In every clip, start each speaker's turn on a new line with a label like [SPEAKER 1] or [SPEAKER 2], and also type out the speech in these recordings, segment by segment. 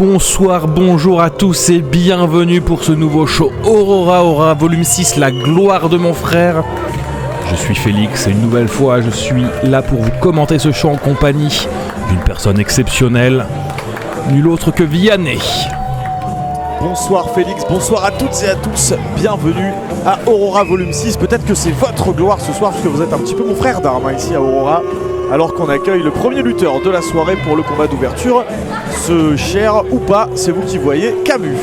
[SPEAKER 1] Bonsoir, bonjour à tous et bienvenue pour ce nouveau show Aurora volume 6, la gloire de mon frère. Je suis Félix et une nouvelle fois je suis là pour vous commenter ce show en compagnie d'une personne exceptionnelle, nul autre que Vianney.
[SPEAKER 2] Bonsoir Félix, bonsoir à toutes et à tous, bienvenue à Aurora volume 6. Peut-être que c'est votre gloire ce soir parce que vous êtes un petit peu mon frère d'armes ici à Aurora, alors qu'on accueille le premier lutteur de la soirée pour le combat d'ouverture. Ce cher ou pas, c'est vous qui voyez, Camus.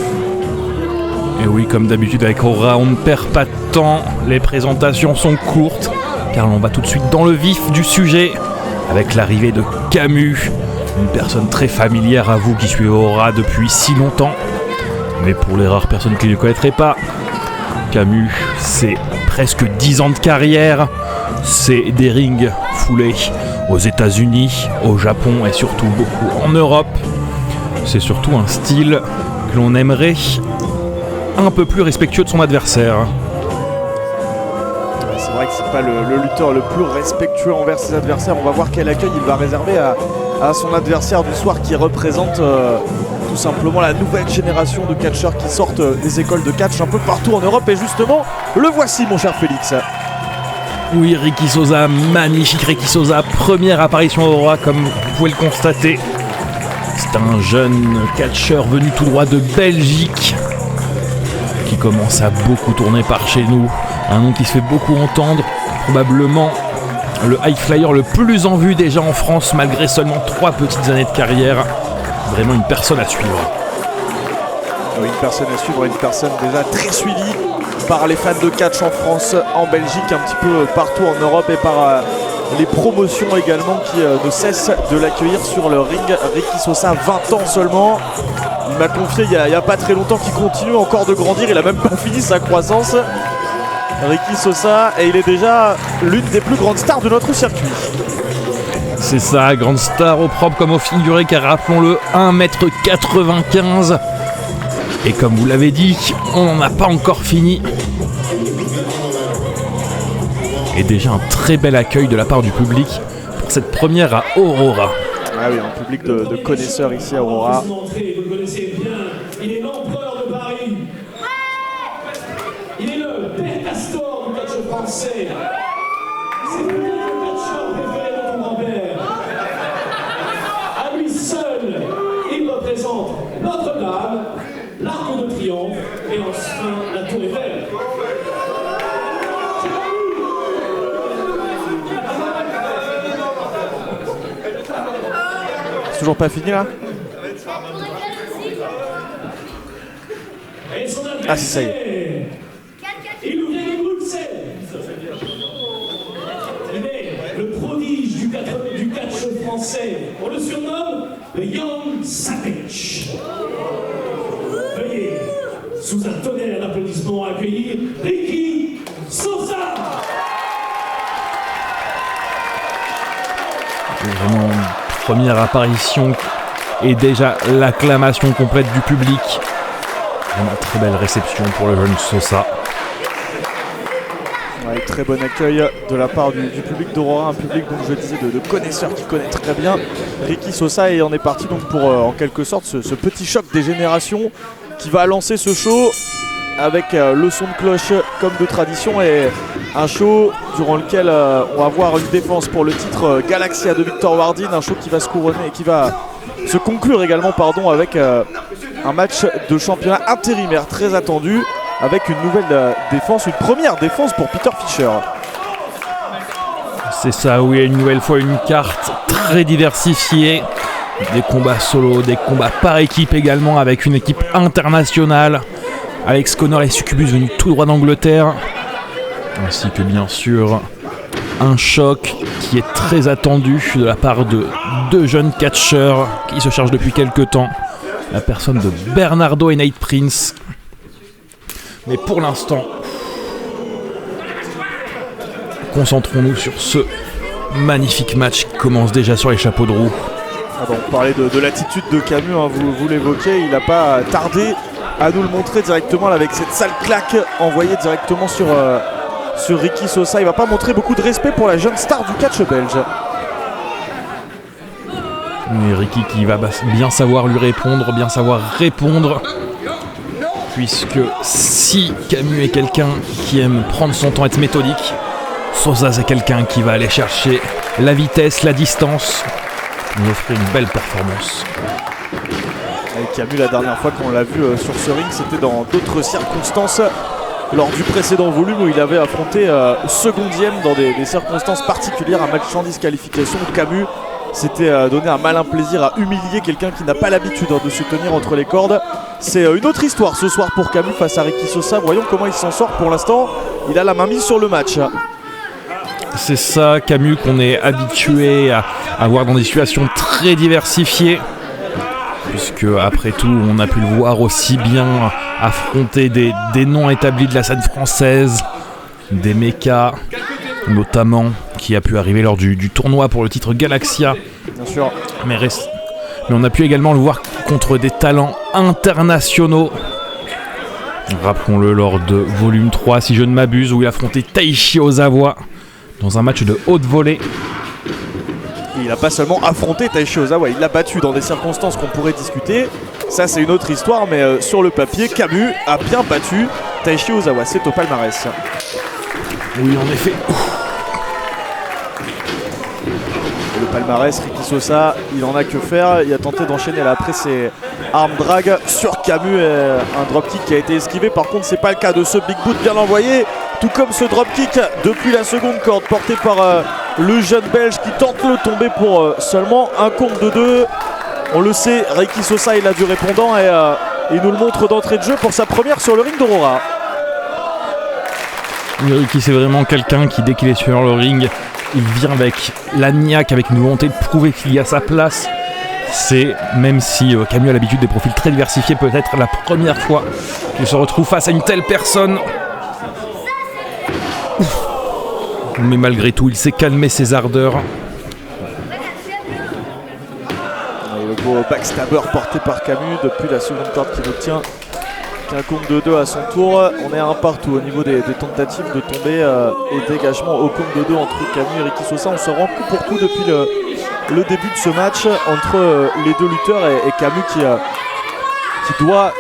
[SPEAKER 1] Et oui, comme d'habitude avec Aurora, on ne perd pas de temps, les présentations sont courtes, car on va tout de suite dans le vif du sujet, avec l'arrivée de Camus, une personne très familière à vous qui suivez Aurora depuis si longtemps. Mais pour les rares personnes qui ne le connaîtraient pas, Camus, c'est presque 10 ans de carrière, c'est des rings foulés aux États-Unis, au Japon et surtout beaucoup en Europe. C'est surtout un style que l'on aimerait un peu plus respectueux de son adversaire.
[SPEAKER 2] C'est vrai que c'est pas le lutteur le plus respectueux envers ses adversaires. On va voir quel accueil il va réserver à son adversaire du soir qui représente tout simplement la nouvelle génération de catcheurs qui sortent des écoles de catch un peu partout en Europe. Et justement, le voici mon cher Félix.
[SPEAKER 1] Oui, Ricky Sosa, magnifique Ricky Sosa, première apparition à Aurora comme vous pouvez le constater. C'est un jeune catcheur venu tout droit de Belgique qui commence à beaucoup tourner par chez nous. Un nom qui se fait beaucoup entendre, probablement le high flyer le plus en vue déjà en France malgré seulement 3 petites années de carrière. Vraiment une personne à suivre.
[SPEAKER 2] Une personne à suivre, une personne déjà très suivie par les fans de catch en France, en Belgique, un petit peu partout en Europe et par les promotions également qui ne cessent de l'accueillir sur le ring. Ricky Sosa, 20 ans seulement. Il m'a confié il y a pas très longtemps qu'il continue encore de grandir. Il a même pas fini sa croissance. Ricky Sosa, et il est déjà l'une des plus grandes stars de notre circuit.
[SPEAKER 1] C'est ça, grande star au propre comme au figuré, car rappelons-le, 1m95. Et comme vous l'avez dit, on n'en a pas encore fini. Et déjà un très bel accueil de la part du public pour cette première à Aurora.
[SPEAKER 2] Ah oui, un public de connaisseurs ici à Aurora.
[SPEAKER 3] Vous le connaissez bien, il est l'empereur de Paris. Il est le père Castor du catch français. C'est le catcheur préféré de ton grand-père. À lui seul, il représente Notre-Dame, l'Arc de Triomphe et enfin la Tour Eiffel.
[SPEAKER 2] C'est toujours pas fini là? Ah si, ça y est.
[SPEAKER 3] Il nous vient de Bruxelles. Il est le prodige du catch français. On le surnomme le Young Savage. Veuillez, sous un tonnerre d'applaudissements, accueillir Ricky Sosa.
[SPEAKER 1] Vraiment première apparition et déjà l'acclamation complète du public. Vraiment très belle réception pour le jeune Sosa.
[SPEAKER 2] Ouais, très bon accueil de la part du public d'Aurora, un public donc je disais de connaisseurs qui connaît très bien Ricky Sosa, et on est parti donc pour en quelque sorte ce petit choc des générations qui va lancer ce show avec le son de cloche comme de tradition, et un show durant lequel on va voir une défense pour le titre Galaxia de Victor Wardin, un show qui va se couronner et qui va se conclure également avec un match de championnat intérimaire très attendu, avec une nouvelle défense, une première défense pour Peter Fischer.
[SPEAKER 1] C'est ça, oui, une nouvelle fois une carte très diversifiée. Des combats solo, des combats par équipe également, avec une équipe internationale. Alex Connor et Succubus venus tout droit d'Angleterre. Ainsi que bien sûr un choc qui est très attendu de la part de 2 jeunes catcheurs qui se chargent depuis quelques temps. La personne de Bernardo et Nate Prince. Mais pour l'instant, concentrons-nous sur ce magnifique match qui commence déjà sur les chapeaux de roue.
[SPEAKER 2] Ah bon, on parlait de l'attitude de Camus, hein, vous l'évoquez, il n'a pas tardé à nous le montrer directement avec cette sale claque envoyée directement sur Ricky Sosa. Il va pas montrer beaucoup de respect pour la jeune star du catch belge.
[SPEAKER 1] Et Ricky qui va bien savoir lui répondre, bien savoir répondre. Puisque si Camus est quelqu'un qui aime prendre son temps, être méthodique, Sosa c'est quelqu'un qui va aller chercher la vitesse, la distance, nous offrir une belle performance.
[SPEAKER 2] Et Camus, la dernière fois qu'on l'a vu sur ce ring, c'était dans d'autres circonstances. Lors du précédent volume où il avait affronté secondième dans des circonstances particulières, un match sans disqualification. Camus s'était donné un malin plaisir à humilier quelqu'un qui n'a pas l'habitude de se tenir entre les cordes. C'est une autre histoire ce soir pour Camus face à Ricky Sosa. Voyons comment il s'en sort. Pour l'instant, il a la main mise sur le match.
[SPEAKER 1] C'est ça, Camus, qu'on est habitué à voir dans des situations très diversifiées. Puisque après tout, on a pu le voir aussi bien affronter des noms établis de la scène française, des mechas notamment, qui a pu arriver lors du tournoi pour le titre Galaxia.
[SPEAKER 2] Bien sûr.
[SPEAKER 1] Mais on a pu également le voir contre des talents internationaux. Rappelons-le lors de volume 3, si je ne m'abuse, où il affrontait Taichi Ozawa dans un match de haute volée.
[SPEAKER 2] Il n'a pas seulement affronté Taichi Ozawa, il l'a battu dans des circonstances qu'on pourrait discuter. Ça, c'est une autre histoire, mais sur le papier, Camus a bien battu Taichi Ozawa. C'est au palmarès.
[SPEAKER 1] Oui, en effet.
[SPEAKER 2] Le palmarès, Ricky Sosa, il en a que faire. Il a tenté d'enchaîner là après ses arm drag sur Camus, un dropkick qui a été esquivé. Par contre, c'est pas le cas de ce big boot bien envoyé, tout comme ce dropkick depuis la seconde corde porté par le jeune belge qui tente le tomber pour seulement un compte de 2. On le sait, Ricky Sosa il a du répondant et il nous le montre d'entrée de jeu pour sa première sur le ring d'Aurora.
[SPEAKER 1] Ricky, c'est vraiment quelqu'un qui, dès qu'il est sur le ring, il vient avec la niaque, avec une volonté de prouver qu'il y a sa place. C'est, même si Camus a l'habitude des profils très diversifiés, peut-être la première fois qu'il se retrouve face à une telle personne. Mais malgré tout, il sait calmer ses ardeurs.
[SPEAKER 2] Et le beau backstabber porté par Camus depuis la seconde corde qui obtient un compte de 2 à son tour. On est à un partout au niveau des tentatives de tomber et dégagement au compte de 2 entre Camus et Ricky Sosa. On se rend coup pour coup depuis le début de ce match entre les deux lutteurs et Camus qui doit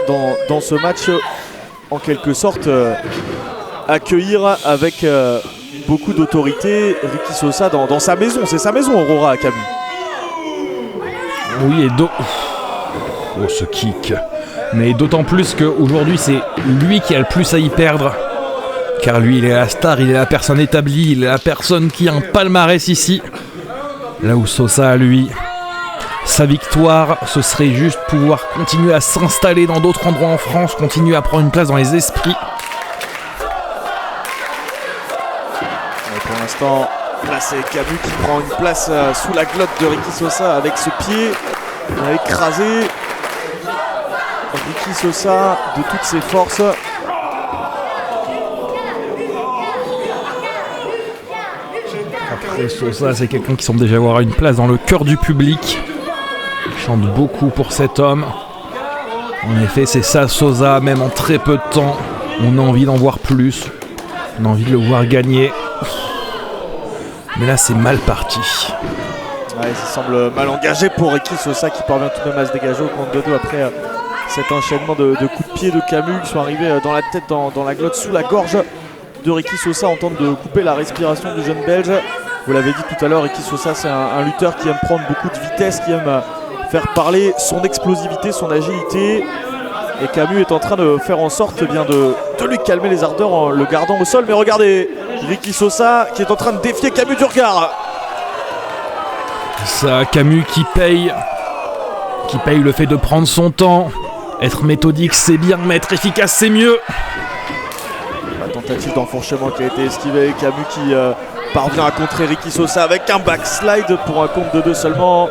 [SPEAKER 2] dans ce match en quelque sorte accueillir avec beaucoup d'autorité Ricky Sosa dans sa maison. C'est sa maison, Aurora, à Camus.
[SPEAKER 1] Oui, et ce kick. Mais d'autant plus qu'aujourd'hui, c'est lui qui a le plus à y perdre. Car lui, il est la star, il est la personne établie, il est la personne qui a un palmarès ici. Là où Sosa, lui, sa victoire, ce serait juste pouvoir continuer à s'installer dans d'autres endroits en France, continuer à prendre une place dans les esprits.
[SPEAKER 2] Et pour l'instant, là c'est Camus qui prend une place sous la glotte de Ricky Sosa avec ce pied écrasé. Ricky Sosa de toutes ses forces.
[SPEAKER 1] Après Sosa, c'est quelqu'un qui semble déjà avoir une place dans le cœur du public. Il chante beaucoup pour cet homme. En effet, c'est ça Sosa, même en très peu de temps. On a envie d'en voir plus. On a envie de le voir gagner. Mais là, c'est mal parti.
[SPEAKER 2] Ouais, ça semble mal engagé pour Ricky Sosa qui parvient tout de même à se dégager au compte de 2 après cet enchaînement de coups de pied de Camus qui sont arrivés dans la tête, dans la glotte, sous la gorge de Ricky Sosa. On tente de couper la respiration du jeune belge. Vous l'avez dit tout à l'heure, Ricky Sosa c'est un lutteur qui aime prendre beaucoup de vitesse, qui aime faire parler son explosivité, son agilité. Et Camus est en train de faire en sorte bien de lui calmer les ardeurs en le gardant au sol. Mais regardez, Ricky Sosa qui est en train de défier Camus du regard.
[SPEAKER 1] Ça, Camus qui paye le fait de prendre son temps. Être méthodique c'est bien, mais être efficace c'est mieux.
[SPEAKER 2] La tentative d'enfourchement qui a été esquivée, Camus qui parvient à contrer Ricky Sosa avec un backslide pour un compte de 2 seulement.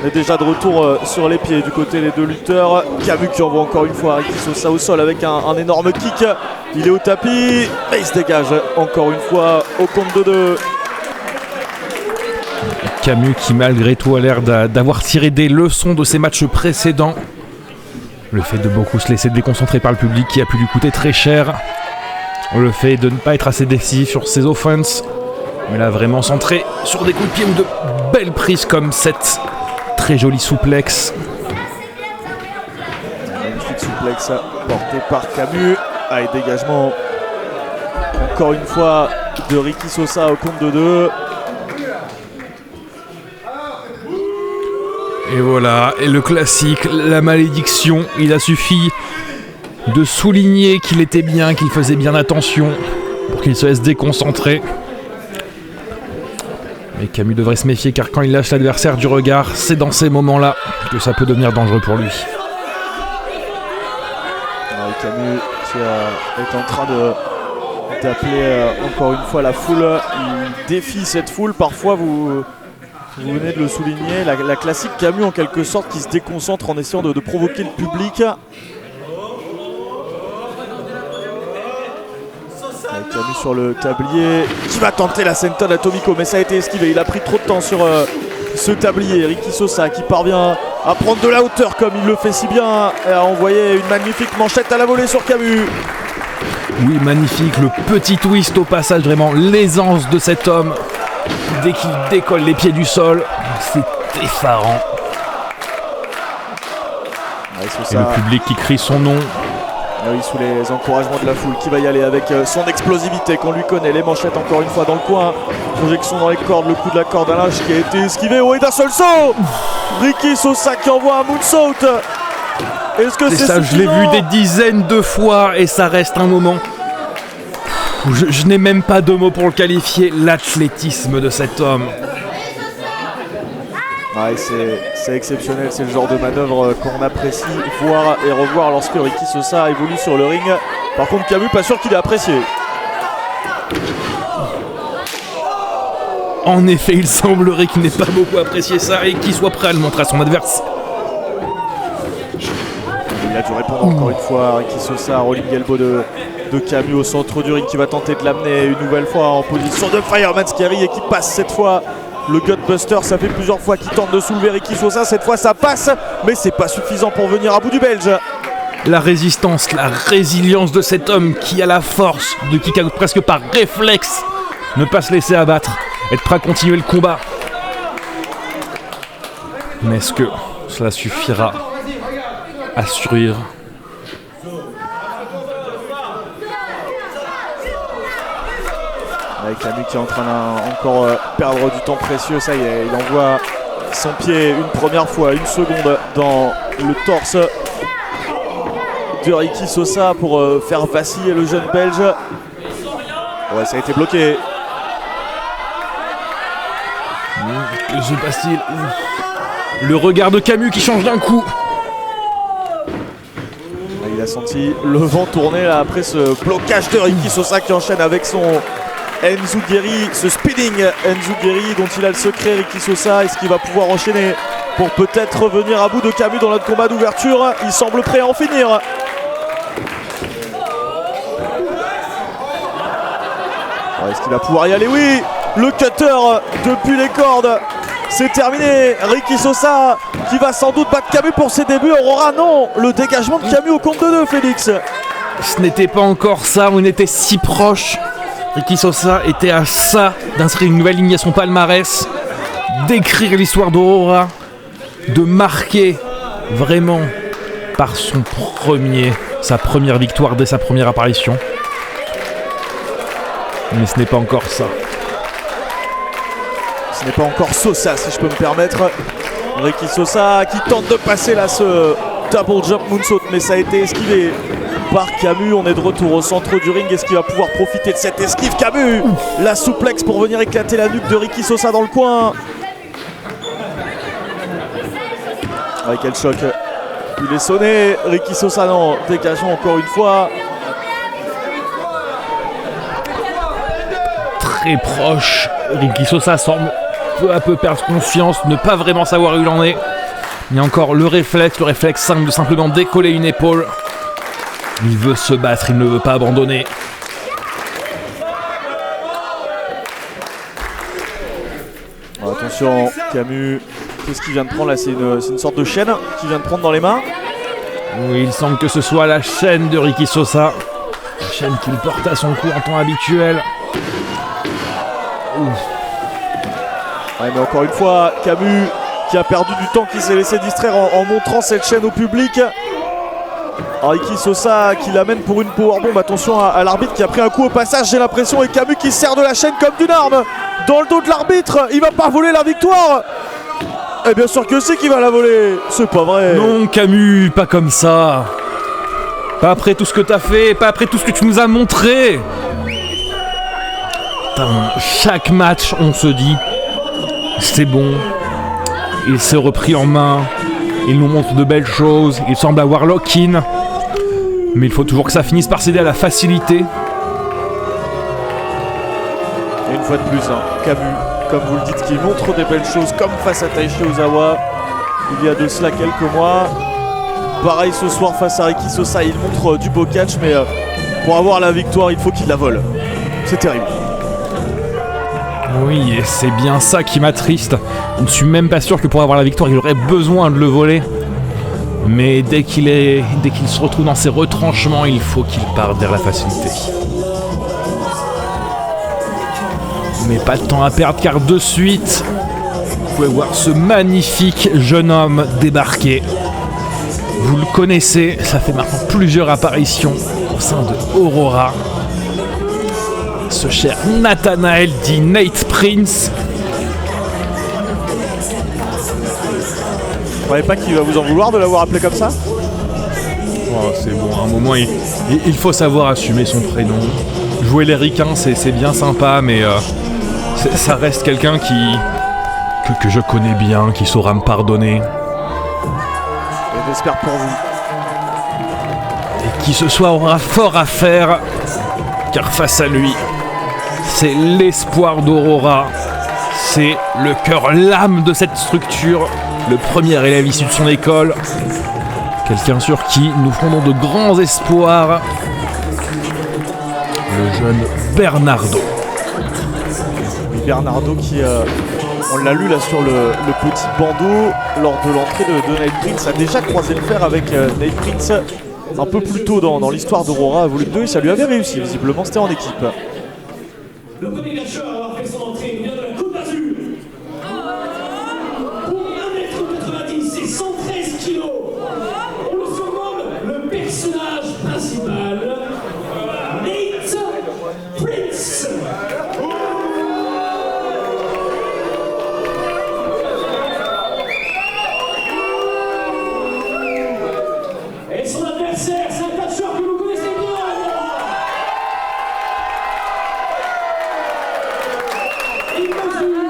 [SPEAKER 2] On est déjà de retour sur les pieds du côté des deux lutteurs. Camus qui envoie encore une fois Ricky Sosa au sol avec un énorme kick. Il est au tapis et il se dégage encore une fois au compte de 2.
[SPEAKER 1] Camus qui malgré tout a l'air d'avoir tiré des leçons de ses matchs précédents. Le fait de beaucoup se laisser déconcentrer par le public qui a pu lui coûter très cher. Le fait de ne pas être assez décisif sur ses offenses. Mais là vraiment centré sur des coups de pied ou de belles prises comme cette très joli souplex.
[SPEAKER 2] Magnifique souplex porté par Camus. Et dégagement encore une fois de Ricky Sosa au compte de 2.
[SPEAKER 1] Et voilà, et le classique, la malédiction. Il a suffi de souligner qu'il était bien, qu'il faisait bien attention pour qu'il se laisse déconcentrer. Mais Camus devrait se méfier car quand il lâche l'adversaire du regard, c'est dans ces moments-là que ça peut devenir dangereux pour lui.
[SPEAKER 2] Camus qui est en train d'appeler encore une fois la foule. Il défie cette foule. Parfois vous venez de le souligner, la classique Camus en quelque sorte qui se déconcentre en essayant de provoquer le public. Camus sur le tablier qui va tenter la senton Atomico, mais ça a été esquivé. Il a pris trop de temps sur ce tablier. Ricky Sosa qui parvient à prendre de la hauteur comme il le fait si bien et à envoyer une magnifique manchette à la volée sur Camus.
[SPEAKER 1] Oui, magnifique, le petit twist au passage, vraiment l'aisance de cet homme. Dès qu'il décolle les pieds du sol, c'est effarant. Et le public qui crie son nom.
[SPEAKER 2] Oui, sous les encouragements de la foule qui va y aller avec son explosivité qu'on lui connaît. Les manchettes encore une fois dans le coin. Projection dans les cordes, le coup de la corde à linge qui a été esquivé. Oh, et d'un seul saut Ricky Sosa qui envoie un moonsault. Est-ce que c'est
[SPEAKER 1] ça, je l'ai vu des dizaines de fois et ça reste un moment. Je n'ai même pas de mots pour le qualifier, l'athlétisme de cet homme.
[SPEAKER 2] Ouais, c'est exceptionnel, c'est le genre de manœuvre qu'on apprécie voir et revoir lorsque Ricky Sosa évolue sur le ring. Par contre Camus, pas sûr qu'il ait apprécié.
[SPEAKER 1] En effet, il semblerait qu'il n'ait pas beaucoup apprécié ça et qu'il soit prêt à le montrer à son adversaire.
[SPEAKER 2] Il a dû répondre encore une fois. Ricky Sosa, rolling elbow de Camus au centre du ring qui va tenter de l'amener une nouvelle fois en position de Fireman's Carry et qui passe cette fois. Le Gutbuster, ça fait plusieurs fois qu'il tente de soulever Ricky Sosa. Cette fois ça passe, mais c'est pas suffisant pour venir à bout du Belge.
[SPEAKER 1] La résistance, la résilience de cet homme qui a la force de kick out presque par réflexe, ne pas se laisser abattre, être prêt à continuer le combat. Mais est-ce que cela suffira à survivre?
[SPEAKER 2] Avec Camus qui est en train d'encore perdre du temps précieux. Ça y est, il envoie son pied une première fois, une seconde dans le torse de Ricky Sosa pour faire vaciller le jeune Belge. Ouais, ça a été bloqué.
[SPEAKER 1] Que se passe-t-il? Le regard de Camus qui change d'un coup.
[SPEAKER 2] Il a senti le vent tourner là après ce blocage de Ricky Sosa qui enchaîne avec son Enzuguri, ce speeding Enzuguri dont il a le secret. Ricky Sosa, est-ce qu'il va pouvoir enchaîner pour peut-être revenir à bout de Camus dans notre combat d'ouverture? Il semble prêt à en finir. Est-ce qu'il va pouvoir y aller? Oui, le cutter depuis les cordes. C'est terminé. Ricky Sosa qui va sans doute battre Camus pour ses débuts. Aurora, non. Le dégagement de Camus au compte de 2, Félix.
[SPEAKER 1] Ce n'était pas encore ça, on était si proche. Ricky Sosa était à ça d'inscrire une nouvelle ligne à son palmarès, d'écrire l'histoire d'Aurora, de marquer vraiment par sa première victoire dès sa première apparition. Mais ce n'est pas encore ça.
[SPEAKER 2] Ce n'est pas encore Sosa, si je peux me permettre. Ricky Sosa qui tente de passer là ce double jump moonsault, mais ça a été esquivé par Camus. On est de retour au centre du ring. Est-ce qu'il va pouvoir profiter de cette esquive? Camus, la souplex pour venir éclater la nuque de Ricky Sosa dans le coin. Avec quel choc. Il est sonné. Ricky Sosa, non, dégagement encore une fois.
[SPEAKER 1] Très proche. Ricky Sosa semble peu à peu perdre confiance, ne pas vraiment savoir où il en est. Il y a encore le réflexe simple de simplement décoller une épaule. Il veut se battre, il ne veut pas abandonner.
[SPEAKER 2] Alors attention, Camus, qu'est-ce qu'il vient de prendre là? C'est une sorte de chaîne qu'il vient de prendre dans les mains.
[SPEAKER 1] Oui, il semble que ce soit la chaîne de Ricky Sosa. La chaîne qu'il porte à son cou en temps habituel.
[SPEAKER 2] Ouais, mais encore une fois, Camus qui a perdu du temps, qui s'est laissé distraire en montrant cette chaîne au public. Ricky Sosa qui l'amène pour une powerbomb. Attention à l'arbitre qui a pris un coup au passage, j'ai l'impression, et Camus qui sert de la chaîne comme d'une arme dans le dos de l'arbitre. Il va pas voler la victoire. Et bien sûr que c'est qu'il va la voler. C'est pas vrai.
[SPEAKER 1] Non Camus, pas comme ça. Pas après tout ce que t'as fait, pas après tout ce que tu nous as montré. Putain, chaque match on se dit c'est bon. Il s'est repris en main. Il nous montre de belles choses. Il semble avoir lock-in. Mais il faut toujours que ça finisse par céder à la facilité.
[SPEAKER 2] Et une fois de plus, Camus, comme vous le dites, qui montre des belles choses, comme face à Taisho Ozawa il y a de cela quelques mois. Pareil ce soir face à Ricky Sosa, il montre du beau catch, mais pour avoir la victoire, il faut qu'il la vole. C'est terrible.
[SPEAKER 1] Oui, et c'est bien ça qui m'attriste. Je ne suis même pas sûr que pour avoir la victoire, il aurait besoin de le voler. Mais dès qu'il se retrouve dans ses retranchements, il faut qu'il parte vers la facilité. Mais pas de temps à perdre, car de suite, vous pouvez voir ce magnifique jeune homme débarquer. Vous le connaissez, ça fait maintenant plusieurs apparitions au sein de Aurora. Ce cher Nathanael dit Nate Prince.
[SPEAKER 2] Vous croyez pas qu'il va vous en vouloir de l'avoir appelé comme ça?
[SPEAKER 1] Oh, c'est bon, à un moment, il faut savoir assumer son prénom. Jouer les ricains, c'est bien sympa, mais ça reste quelqu'un que je connais bien, qui saura me pardonner.
[SPEAKER 2] Et j'espère pour vous.
[SPEAKER 1] Et qui ce soir aura fort à faire, car face à lui, c'est l'espoir d'Aurora. C'est le cœur, l'âme de cette structure, le premier élève issu de son école. Quelqu'un sur qui nous fondons de grands espoirs. Le jeune Bernardo.
[SPEAKER 2] Bernardo qui, on l'a lu là sur le petit bandeau, lors de l'entrée de Nate Prince, a déjà croisé le fer avec Nate Prince un peu plus tôt dans l'histoire d'Aurora. Volume 2, et ça lui avait réussi, visiblement c'était en équipe.
[SPEAKER 3] Le premier catcheur à avoir fait son entrée vient de la Côte d'Azur. Pour 1m90 et 113 kg, on le surnomme le personnage principal, Nate Prince. Et son adversaire, c'est un catcheur que vous connaissez bien. Il mesure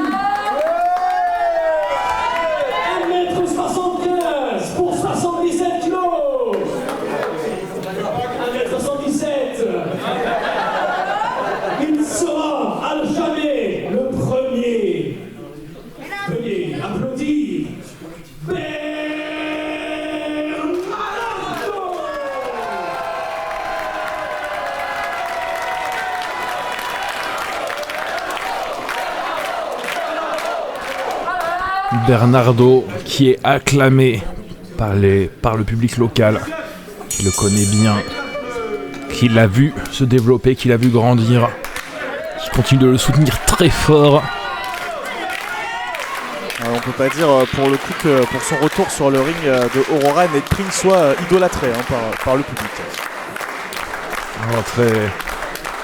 [SPEAKER 3] 1m75 pour 77 kg. 1m77. Il sera à jamais le premier. Veuillez applaudir Bernardo.
[SPEAKER 1] Bernardo qui est acclamé par le public local, qui le connaît bien, qui l'a vu se développer, qui l'a vu grandir, qui continue de le soutenir très fort.
[SPEAKER 2] On peut pas dire pour le coup que pour son retour sur le ring de Aurora, Nate Prince soit idolâtré par le public.
[SPEAKER 1] Oh,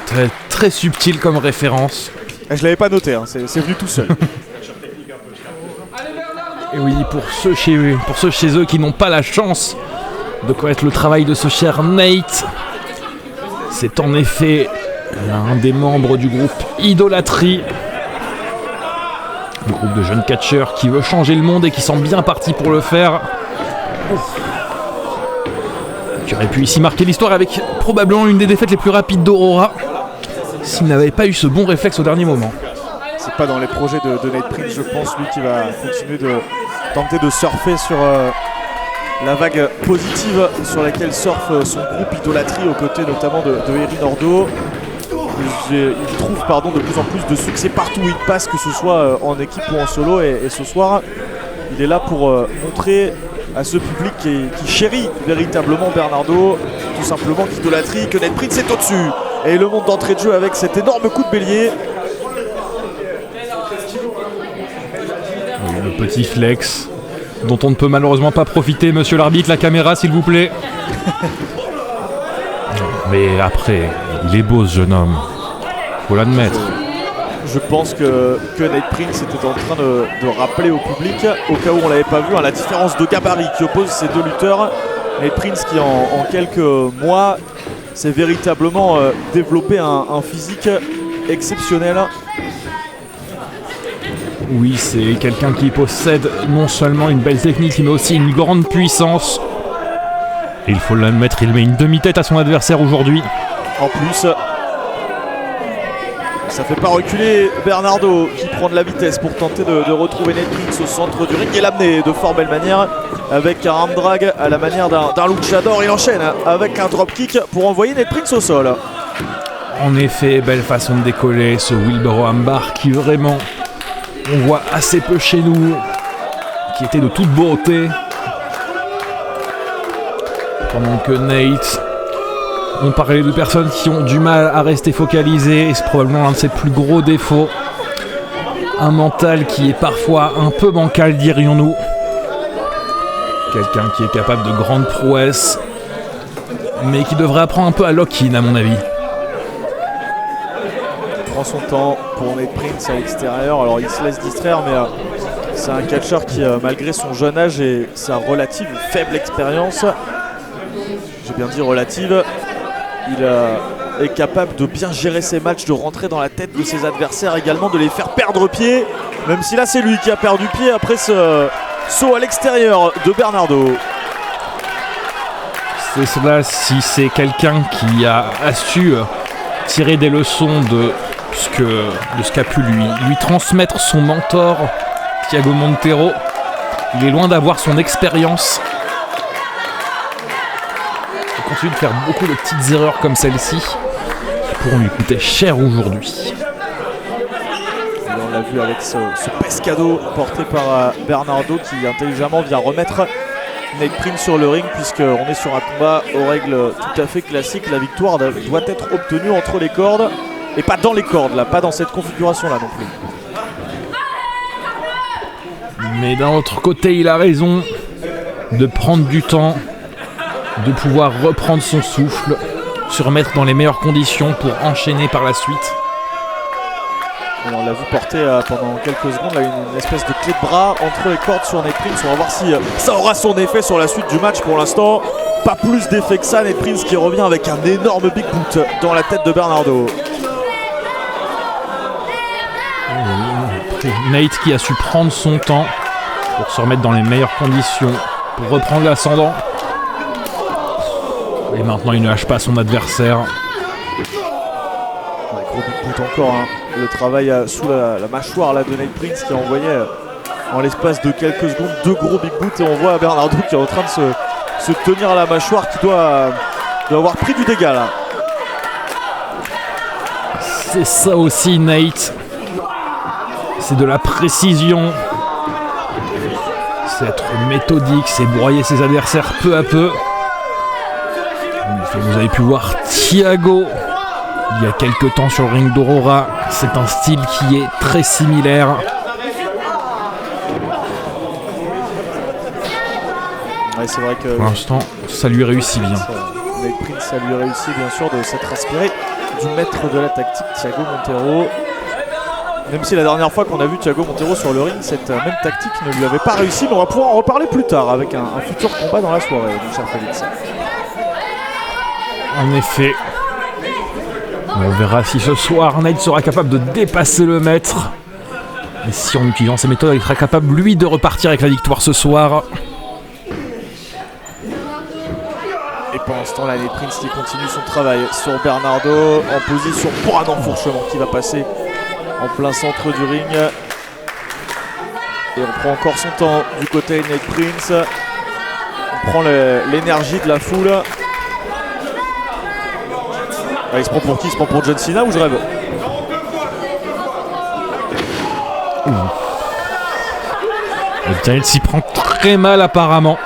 [SPEAKER 1] très, très subtil comme référence.
[SPEAKER 2] Et je l'avais pas noté, c'est venu tout seul.
[SPEAKER 1] Et oui, pour ceux chez eux qui n'ont pas la chance de connaître le travail de ce cher Nate, c'est en effet l'un des membres du groupe Idolâtrie, le groupe de jeunes catcheurs qui veut changer le monde et qui sont bien partis pour le faire. Qui aurait pu ici marquer l'histoire avec probablement l'une des défaites les plus rapides d'Aurora s'il n'avait pas eu ce bon réflexe au dernier moment.
[SPEAKER 2] C'est pas dans les projets de Nate Prince, je pense, lui qui va continuer de tenter de surfer sur la vague positive sur laquelle surfe son groupe Idolâtrie aux côtés notamment de Erin Ordo. Il trouve de plus en plus de succès partout où il passe, que ce soit en équipe ou en solo, et ce soir il est là pour montrer à ce public qui chérit véritablement Bernardo, tout simplement qu'Idolâtrie, que Nate Prince est au-dessus. Et il le monte d'entrée de jeu avec cet énorme coup de bélier.
[SPEAKER 1] petit flex dont on ne peut malheureusement pas profiter, monsieur l'arbitre, la caméra s'il vous plaît. Mais après, il est beau ce jeune homme, faut l'admettre.
[SPEAKER 2] Je pense que Nate Prince était en train de rappeler au public, au cas où on l'avait pas vu, la différence de gabarit qui oppose ces deux lutteurs. Nate Prince qui en quelques mois s'est véritablement développé un physique exceptionnel.
[SPEAKER 1] Oui, c'est quelqu'un qui possède non seulement une belle technique, mais aussi une grande puissance. Et il faut l'admettre, il met une demi-tête à son adversaire aujourd'hui.
[SPEAKER 2] En plus, ça fait pas reculer Bernardo qui prend de la vitesse pour tenter de retrouver Nate Prince au centre du ring et l'amener de fort belle manière avec un arm drag à la manière d'un luchador. Il enchaîne avec un dropkick pour envoyer Nate Prince au sol.
[SPEAKER 1] En effet, belle façon de décoller ce wheelbarrow armbar qui vraiment, on voit assez peu chez nous, qui était de toute beauté. Pendant que Nate, on parlait de personnes qui ont du mal à rester focalisées, et c'est probablement l'un de ses plus gros défauts. Un mental qui est parfois un peu bancal, dirions-nous. Quelqu'un qui est capable de grandes prouesses, mais qui devrait apprendre un peu à lock-in à mon avis.
[SPEAKER 2] Il prend son temps pour Nate Prince à l'extérieur, alors il se laisse distraire, mais c'est un catcheur qui, malgré son jeune âge et sa relative faible expérience, j'ai bien dit relative, il est capable de bien gérer ses matchs, de rentrer dans la tête de ses adversaires également, de les faire perdre pied, même si là c'est lui qui a perdu pied après ce saut à l'extérieur de Bernardo.
[SPEAKER 1] C'est cela, si c'est quelqu'un qui a su tirer des leçons de ce qu'a pu lui transmettre son mentor, Thiago Monteiro. Il est loin d'avoir son expérience. Il continue de faire beaucoup de petites erreurs comme celle-ci qui pourront lui coûter cher aujourd'hui.
[SPEAKER 2] On l'a vu avec ce pescado porté par Bernardo qui intelligemment vient remettre Nate Prince sur le ring, puisqu'on est sur un combat aux règles tout à fait classiques. La victoire doit être obtenue entre les cordes et pas dans les cordes, là, pas dans cette configuration là non plus.
[SPEAKER 1] Mais d'un autre côté, il a raison de prendre du temps, de pouvoir reprendre son souffle, se remettre dans les meilleures conditions pour enchaîner par la suite.
[SPEAKER 2] Et on l'a vu porter pendant quelques secondes là, une espèce de clé de bras entre les cordes sur Nate Prince. On va voir si ça aura son effet sur la suite du match. Pour l'instant, pas plus d'effet que ça. Nate Prince qui revient avec un énorme big boot dans la tête de Bernardo.
[SPEAKER 1] Nate qui a su prendre son temps pour se remettre dans les meilleures conditions, pour reprendre l'ascendant. Et maintenant il ne lâche pas son adversaire.
[SPEAKER 2] Ouais, gros big boot encore, hein. Le travail sous la mâchoire là, de Nate Prince qui envoyait en l'espace de quelques secondes 2 gros big boots, et on voit Bernardo qui est en train de se tenir à la mâchoire, qui doit avoir pris du dégât là.
[SPEAKER 1] C'est ça aussi Nate. C'est de la précision. C'est être méthodique, c'est broyer ses adversaires peu à peu. Vous avez pu voir Thiago il y a quelques temps sur le ring d'Aurora. C'est un style qui est très similaire.
[SPEAKER 2] Ouais, c'est vrai que
[SPEAKER 1] pour l'instant, ça lui réussit bien.
[SPEAKER 2] Nate Prince, ça lui réussit bien sûr de s'être inspiré du maître de la tactique, Thiago Monteiro. Même si la dernière fois qu'on a vu Thiago Monteiro sur le ring, cette même tactique ne lui avait pas réussi, mais on va pouvoir en reparler plus tard avec un futur combat dans la soirée, mon cher Félix.
[SPEAKER 1] En effet, on verra si ce soir Nate sera capable de dépasser le maître. Et si en utilisant ses méthodes, il sera capable lui de repartir avec la victoire ce soir.
[SPEAKER 2] Et pendant ce temps-là, Nate Prince qui continue son travail sur Bernardo en position pour un enfourchement qui va passer en plein centre du ring. Et on prend encore son temps du côté de Nate Prince. On prend l'énergie de la foule. Ah, il se prend pour qui? Il se prend pour John Cena ou je rêve?
[SPEAKER 1] Nate s'y prend très mal apparemment.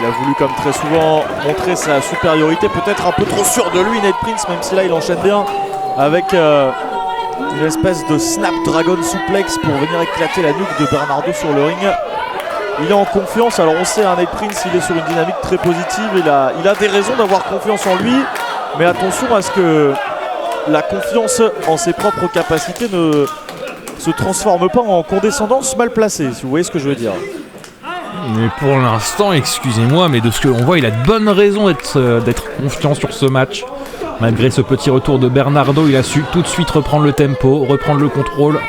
[SPEAKER 2] Il a voulu, comme très souvent, montrer sa supériorité, peut-être un peu trop sûr de lui, Nate Prince, même si là il enchaîne bien avec Une espèce de Snapdragon Suplex pour venir éclater la nuque de Bernardo sur le ring. Il est en confiance, alors on sait, Nate Prince, il est sur une dynamique très positive, il a des raisons d'avoir confiance en lui, mais attention à ce que la confiance en ses propres capacités ne se transforme pas en condescendance mal placée, si vous voyez ce que je veux dire.
[SPEAKER 1] Mais pour l'instant, excusez-moi, mais de ce que l'on voit, il a de bonnes raisons d'être confiant sur ce match. Malgré ce petit retour de Bernardo, il a su tout de suite reprendre le tempo, reprendre le contrôle.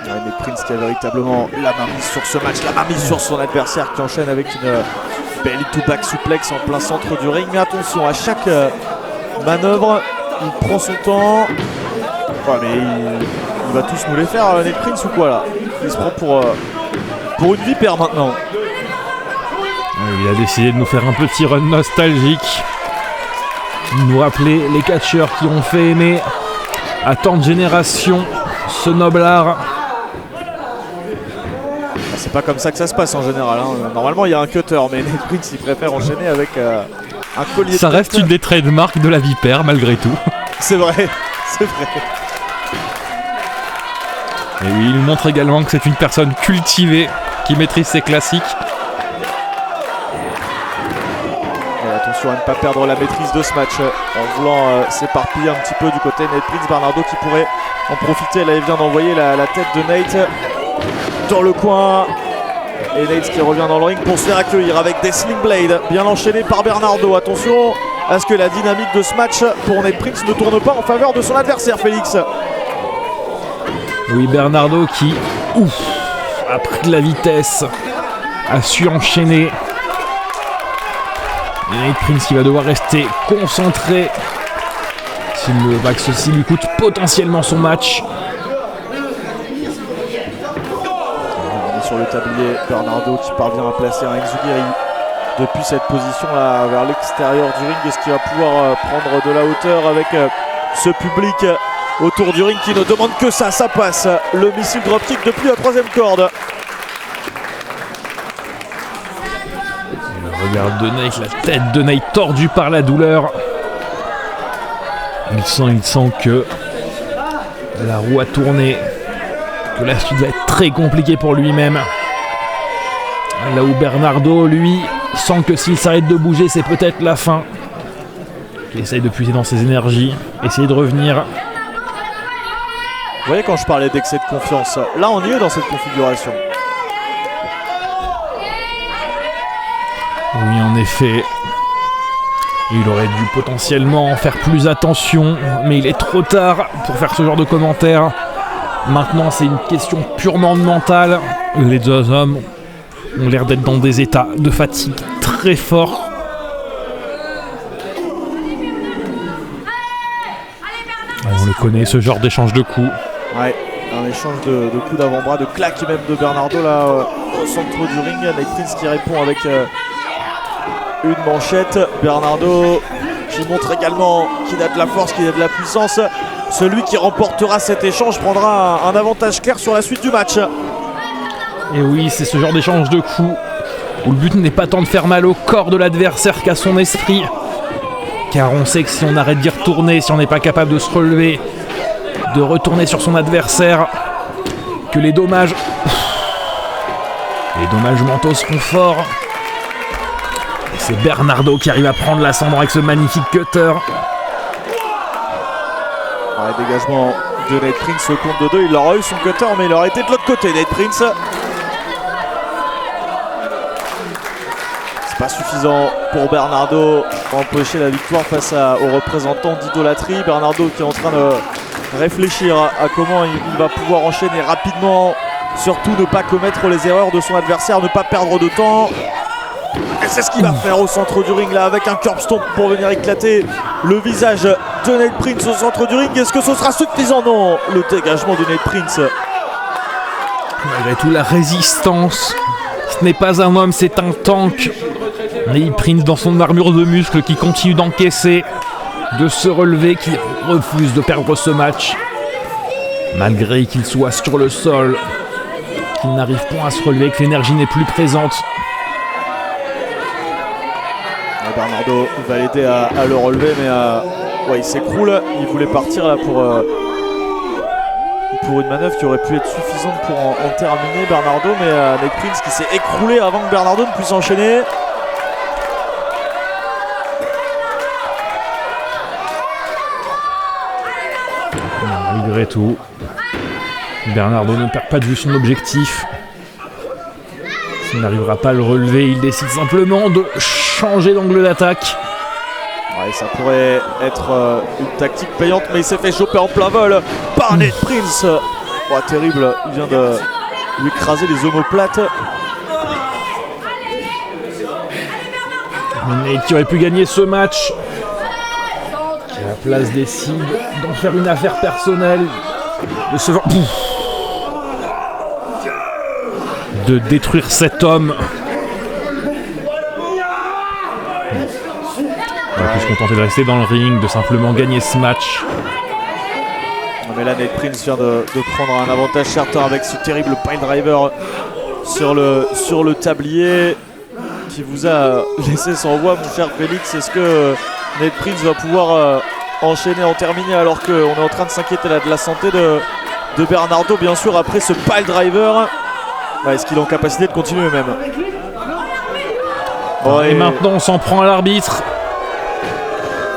[SPEAKER 2] Nate Prince qui a véritablement la main mise sur ce match, la main mise sur son adversaire qui enchaîne avec une belly to back suplex en plein centre du ring. Mais attention, à chaque manœuvre, il prend son temps. Ouais, mais il va tous nous les faire, Nate Prince, ou quoi là? Il se prend pour une vipère maintenant.
[SPEAKER 1] Il a décidé de nous faire un petit run nostalgique, nous rappeler les catcheurs qui ont fait aimer à tant de générations ce noble art.
[SPEAKER 2] C'est pas comme ça que ça se passe en général, hein. Normalement il y a un cutter, mais Nate Prince il préfère enchaîner avec un collier.
[SPEAKER 1] Ça reste une des trademarks de la vipère malgré tout.
[SPEAKER 2] C'est vrai, c'est vrai.
[SPEAKER 1] Et oui, il montre également que c'est une personne cultivée qui maîtrise ses classiques.
[SPEAKER 2] Et attention à ne pas perdre la maîtrise de ce match en voulant s'éparpiller un petit peu du côté Nate Prince. Bernardo qui pourrait en profiter, là il vient d'envoyer la tête de Nate dans le coin. Et Nate qui revient dans le ring pour se faire accueillir avec des Sling Blade bien enchaînés par Bernardo. Attention à ce que la dynamique de ce match pour Nate Prince ne tourne pas en faveur de son adversaire, Félix.
[SPEAKER 1] Oui, Bernardo qui, a pris de la vitesse, a su enchaîner. Et Nate Prince qui va devoir rester concentré que ceci lui coûte potentiellement son match.
[SPEAKER 2] On est sur le tablier, Bernardo qui parvient à placer un Enzugiri depuis cette position là vers l'extérieur du ring. Est-ce qu'il va pouvoir prendre de la hauteur avec ce public autour du ring qui ne demande que ça passe. Le missile dropkick depuis la 3e corde.
[SPEAKER 1] Le regard de Nate, la tête de Nate tordue par la douleur. Il sent que la roue a tourné, que la suite va être très compliquée pour lui-même. Là où Bernardo, lui, sent que s'il s'arrête de bouger, c'est peut-être la fin. Il essaye de puiser dans ses énergies, essayer de revenir.
[SPEAKER 2] Vous voyez, quand je parlais d'excès de confiance, là on y est dans cette configuration.
[SPEAKER 1] Oui, en effet. Il aurait dû potentiellement faire plus attention, mais il est trop tard pour faire ce genre de commentaires. Maintenant, c'est une question purement mentale. Les deux hommes ont l'air d'être dans des états de fatigue très forts. On le connaît, ce genre d'échange de coups.
[SPEAKER 2] Ouais, un échange de coups d'avant-bras, de claques même de Bernardo là au centre du ring. Nate Prince qui répond avec une manchette. Bernardo qui montre également qu'il a de la force, qu'il a de la puissance. Celui qui remportera cet échange prendra un avantage clair sur la suite du match.
[SPEAKER 1] Et oui, c'est ce genre d'échange de coups où le but n'est pas tant de faire mal au corps de l'adversaire qu'à son esprit. Car on sait que si on arrête d'y retourner, si on n'est pas capable de se relever, de retourner sur son adversaire, que les dommages mentaux seront forts. Et c'est Bernardo qui arrive à prendre l'ascendant avec ce magnifique cutter.
[SPEAKER 2] Ouais, dégagement de Nate Prince au compte de 2. Il aura eu son cutter, mais il aurait été de l'autre côté, Nate Prince. C'est pas suffisant pour Bernardo pour empocher la victoire face aux représentants d'idolâtrie. Bernardo qui est en train de réfléchir à comment il va pouvoir enchaîner rapidement. Surtout ne pas commettre les erreurs de son adversaire, ne pas perdre de temps. Et c'est ce qu'il va faire au centre du ring là avec un curb stomp pour venir éclater le visage de Nate Prince au centre du ring. Est-ce que ce sera suffisant? Non, le dégagement de Nate Prince.
[SPEAKER 1] Malgré tout, la résistance. Ce n'est pas un homme, c'est un tank. Nate Prince dans son armure de muscles qui continue d'encaisser, de se relever, qui refuse de perdre ce match. Malgré qu'il soit sur le sol, qu'il n'arrive point à se relever, que l'énergie n'est plus présente.
[SPEAKER 2] Bernardo va l'aider à le relever, mais ouais, il s'écroule. Il voulait partir là pour une manœuvre qui aurait pu être suffisante pour en terminer Bernardo, mais Nate Prince qui s'est écroulé avant que Bernardo ne puisse enchaîner.
[SPEAKER 1] Malgré tout, Bernardo ne perd pas de vue son objectif. S'il n'arrivera pas à le relever, il décide simplement de changer d'angle d'attaque.
[SPEAKER 2] Ouais, ça pourrait être une tactique payante, mais il s'est fait choper en plein vol par Nate Prince. Oh, terrible, il vient de lui écraser les omoplates.
[SPEAKER 1] Nate qui aurait pu gagner ce match. La place décide d'en faire une affaire personnelle, de détruire cet homme. On va plus se contenter de rester dans le ring, de simplement gagner ce match.
[SPEAKER 2] Mais là, Nate Prince vient de prendre un avantage certain avec ce terrible pile driver sur le tablier qui vous a laissé sans voix, mon cher Félix. Est-ce que Nate Prince va pouvoir enchaîner, en terminer, alors qu'on est en train de s'inquiéter de la santé de Bernardo, bien sûr, après ce pile driver? Ouais, est-ce qu'il est en capacité de continuer même?
[SPEAKER 1] Bon, et maintenant, on s'en prend à l'arbitre.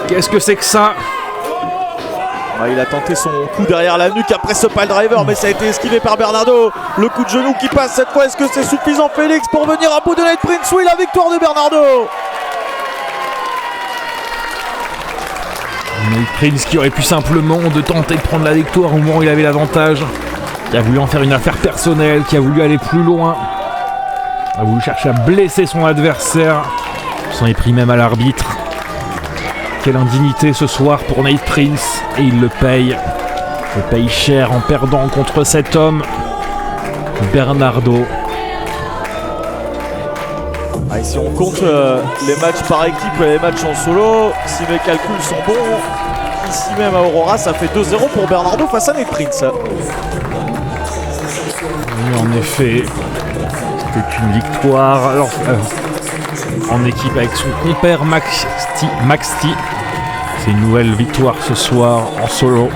[SPEAKER 1] Qu'est-ce que c'est que ça?
[SPEAKER 2] Ouais, il a tenté son coup derrière la nuque après ce pile driver, mais ça a été esquivé par Bernardo. Le coup de genou qui passe cette fois, est-ce que c'est suffisant, Félix, pour venir à bout de Nate Prince? Oui, la victoire de Bernardo.
[SPEAKER 1] Nate Prince qui aurait pu simplement de tenter de prendre la victoire au moment où il avait l'avantage, qui a voulu en faire une affaire personnelle, qui a voulu aller plus loin, a voulu chercher à blesser son adversaire, s'en est pris même à l'arbitre. Quelle indignité ce soir pour Nate Prince, et il le paye. Il paye cher en perdant contre cet homme, Bernardo.
[SPEAKER 2] Ah, et si on compte les matchs par équipe et les matchs en solo, si mes calculs sont bons, ici même à Aurora, ça fait 2-0 pour Bernardo face à Nate Prince.
[SPEAKER 1] Oui, en effet, c'était une victoire. Alors, en équipe avec son compère Max T. C'est une nouvelle victoire ce soir en solo.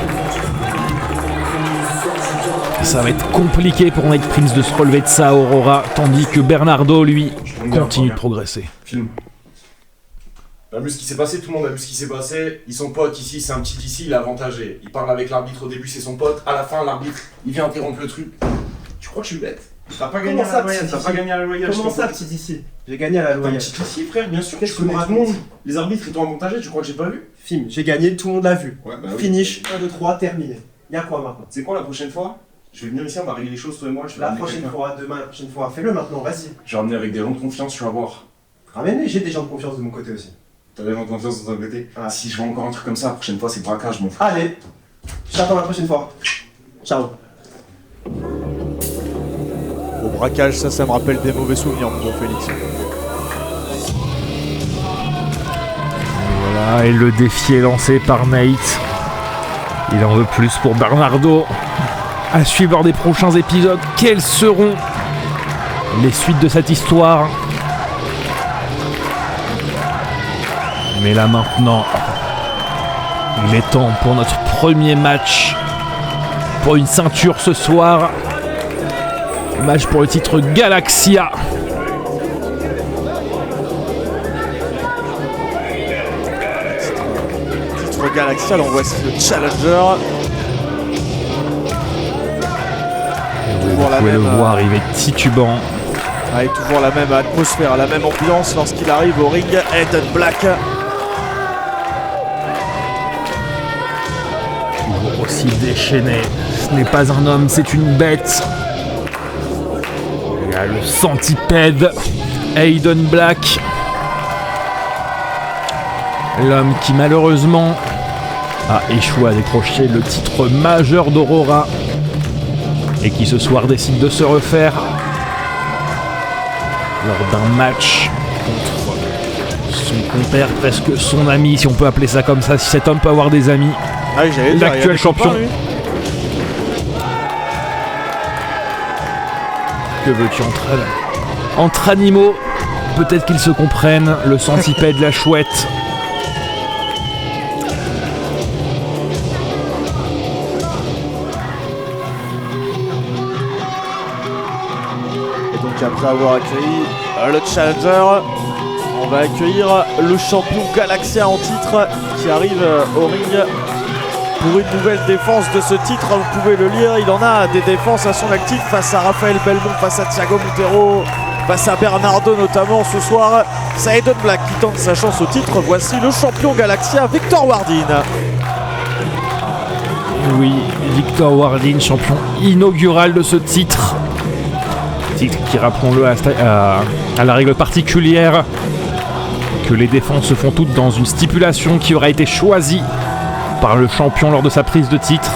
[SPEAKER 1] Ça va être compliqué pour Nate Prince de se relever de ça à Aurora, tandis que Bernardo, lui, continue de progresser.
[SPEAKER 4] Film. On a vu ce qui s'est passé, tout le monde a vu ce qui s'est passé. Ils sont potes ici, c'est un petit ici, il est avantagé. Il parle avec l'arbitre au début, c'est son pote. À la fin, l'arbitre, il vient interrompre le truc. Tu crois que je suis bête? T'as pas gagné à la loyale, t'as pas gagné à la loyale.
[SPEAKER 5] Comment ça, petit ici? J'ai gagné à la loyale.
[SPEAKER 4] Petit ici, frère, bien sûr.
[SPEAKER 5] Qu'est-ce
[SPEAKER 4] Tu connais
[SPEAKER 5] que
[SPEAKER 4] tout le monde. Les arbitres, ils t'ont avantagé, tu crois que j'ai pas vu?
[SPEAKER 5] Film, j'ai gagné, tout le monde l'a vu.
[SPEAKER 4] Ouais, bah oui.
[SPEAKER 5] Finish, 1, 2, 3, terminé. Y'a quoi maintenant?
[SPEAKER 4] C'est quoi la prochaine fois? Je vais venir ici, on va régler les choses, toi et moi. Je vais
[SPEAKER 5] La
[SPEAKER 4] ramener
[SPEAKER 5] prochaine
[SPEAKER 4] quelqu'un.
[SPEAKER 5] fois, demain, la prochaine fois, fais-le maintenant, vas-y.
[SPEAKER 4] Je vais ramener avec des gens de confiance, tu vas voir.
[SPEAKER 5] Ramène-les, j'ai des gens de confiance de mon côté aussi.
[SPEAKER 4] T'as des gens de confiance dans ton côté?
[SPEAKER 5] Ouais.
[SPEAKER 4] Si je vois encore un truc comme ça, la prochaine fois, c'est braquage, mon frère.
[SPEAKER 5] Allez, je t'attends la prochaine fois. Ciao.
[SPEAKER 2] Au braquage, ça me rappelle des mauvais souvenirs, mon bon Félix.
[SPEAKER 1] Voilà, et le défi est lancé par Nate. Il en veut plus pour Bernardo. À suivre des prochains épisodes, quelles seront les suites de cette histoire? Mais là maintenant, il est temps pour notre premier match pour une ceinture ce soir. Match pour le titre Galaxia.
[SPEAKER 2] Titre Galaxia, alors voici le challenger.
[SPEAKER 1] Vous pouvez le voir arriver titubant.
[SPEAKER 2] Ah, et toujours la même atmosphère, la même ambiance lorsqu'il arrive au ring. Aiden Black.
[SPEAKER 1] Toujours aussi déchaîné. Ce n'est pas un homme, c'est une bête. Il y a le centipède, Aiden Black. L'homme qui malheureusement a échoué à décrocher le titre majeur d'Aurora et qui ce soir décide de se refaire lors d'un match contre son compère, presque son ami, si on peut appeler ça comme ça, si cet homme peut avoir des amis.
[SPEAKER 2] Ah oui, j'allais dire,
[SPEAKER 1] L'actuel
[SPEAKER 2] il y a des
[SPEAKER 1] champion.
[SPEAKER 2] copains, lui.
[SPEAKER 1] Que veux-tu entre animaux? peut-être qu'ils se comprennent, le centipède, la chouette.
[SPEAKER 2] Et donc après avoir accueilli le challenger, on va accueillir le champion Galaxia en titre qui arrive au ring pour une nouvelle défense de ce titre. Vous pouvez le lire, il en a des défenses à son actif face à Raphaël Belmont, face à Thiago Montero, face à Bernardo notamment ce soir. C'est Aiden Black qui tente sa chance au titre. Voici le champion Galaxia, Victor Wardin.
[SPEAKER 1] Oui, Victor Wardin, champion inaugural de ce titre. Titre qui, rappelons-le, à la règle particulière que les défenses se font toutes dans une stipulation qui aura été choisie par le champion lors de sa prise de titre.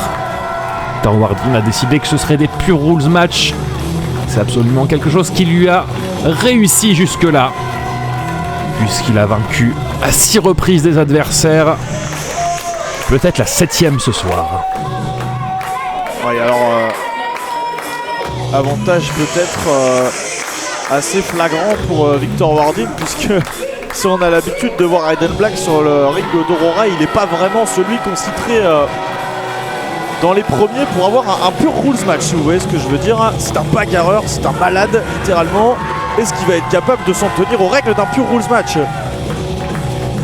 [SPEAKER 1] Victor Wardin a décidé que ce serait des pure rules match. C'est absolument quelque chose qui lui a réussi jusque-là, puisqu'il a vaincu à 6 reprises des adversaires, peut-être la 7e ce soir.
[SPEAKER 2] Oui, alors avantage peut-être assez flagrant pour Victor Wardin, puisque si on a l'habitude de voir Aiden Black sur le ring d'Aurora, il n'est pas vraiment celui qu'on citerait dans les premiers pour avoir un pur rules match, si vous voyez ce que je veux dire. C'est un bagarreur, c'est un malade littéralement. Est-ce qu'il va être capable de s'en tenir aux règles d'un pur rules match?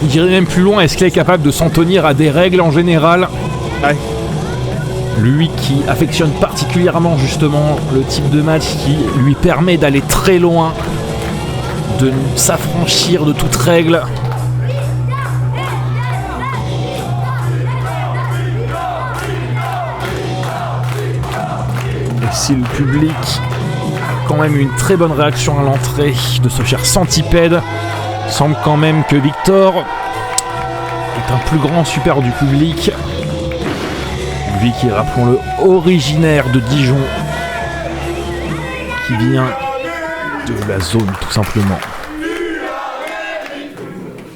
[SPEAKER 1] Il dirait même plus loin, est-ce qu'il est capable de s'en tenir à des règles en général?
[SPEAKER 2] Ouais.
[SPEAKER 1] Lui qui affectionne particulièrement justement le type de match qui lui permet d'aller très loin, de s'affranchir de toute règle. Et si le public a quand même une très bonne réaction à l'entrée de ce cher centipède, semble quand même que Victor est un plus grand super du public. Lui qui est, rappelons-le, originaire de Dijon, qui vient de la zone tout simplement.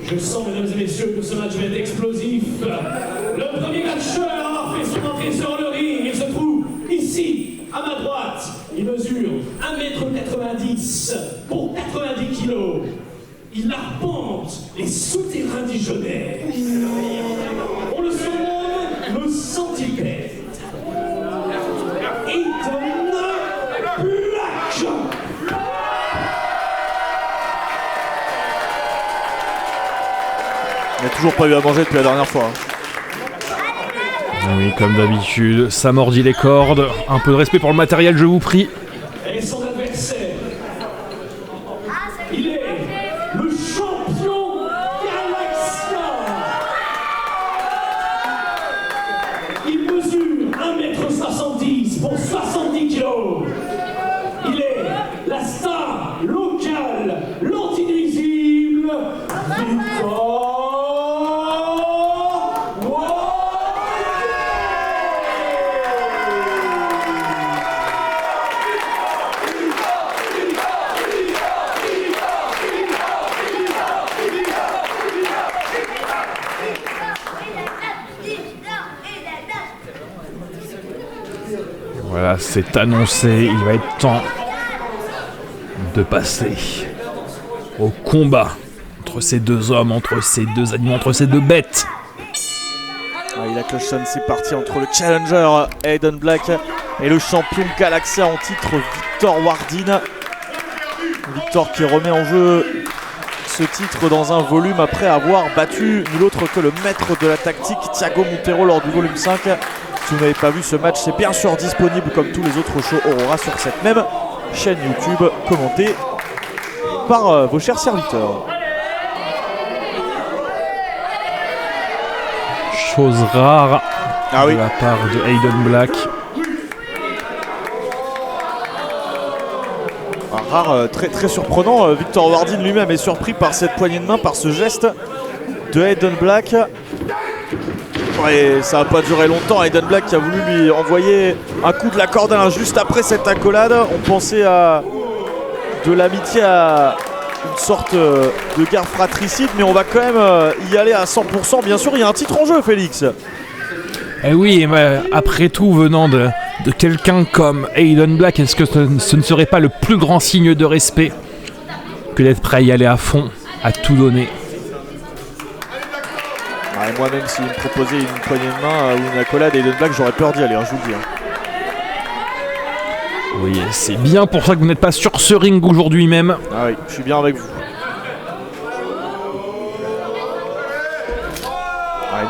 [SPEAKER 3] Je sens, mesdames et messieurs, que ce match va être explosif. Le premier matcheur fait son entrée sur le ring. Il se trouve ici, à ma droite. Il mesure 1m90 pour 90 kg. Il arpente les souterrains dijonnais. On le surnomme le centipède. Aiden Black.
[SPEAKER 2] Il n'a toujours pas eu à manger depuis la dernière fois.
[SPEAKER 1] Oui, comme d'habitude, ça mordit les cordes. Un peu de respect pour le matériel, je vous prie.
[SPEAKER 3] Et son adversaire, il est le champion Galaxia. Il mesure 1m70 pour 70 kg. Il est la star locale, l'antinuisible, Victor.
[SPEAKER 1] Voilà, c'est annoncé, il va être temps de passer au combat entre ces deux hommes, entre ces deux animaux, entre ces deux bêtes.
[SPEAKER 2] La cloche sonne, c'est parti entre le challenger Aiden Black et le champion Galaxia en titre Victor Wardin. Victor qui remet en jeu ce titre dans un volume après avoir battu nul autre que le maître de la tactique Thiago Montero lors du volume 5. Si vous n'avez pas vu ce match, c'est bien sûr disponible comme tous les autres shows Aurora sur cette même chaîne YouTube, commenté par vos chers serviteurs.
[SPEAKER 1] Chose rare
[SPEAKER 2] Ah oui.
[SPEAKER 1] de la part de Aiden Black.
[SPEAKER 2] Rare, très, très surprenant. Victor Wardin lui-même est surpris par cette poignée de main, par ce geste de Aiden Black. Ouais, ça n'a pas duré longtemps. Aiden Black qui a voulu lui envoyer un coup de la corde à l'un juste après cette accolade. On pensait à de l'amitié, à une sorte de guerre fratricide, mais on va quand même y aller à 100%. Bien sûr, il y a un titre en jeu, Félix.
[SPEAKER 1] Eh oui, mais après tout, venant de quelqu'un comme Aiden Black, est-ce que ce ne serait pas le plus grand signe de respect que d'être prêt à y aller à fond, à tout donner.
[SPEAKER 2] Ouais, moi-même, s'il me proposait une poignée de main ou une accolade et Aiden Black, j'aurais peur d'y aller, je vous le dis.
[SPEAKER 1] Oui, c'est bien pour ça que vous n'êtes pas sur ce ring aujourd'hui même.
[SPEAKER 2] Ah oui, je suis bien avec vous.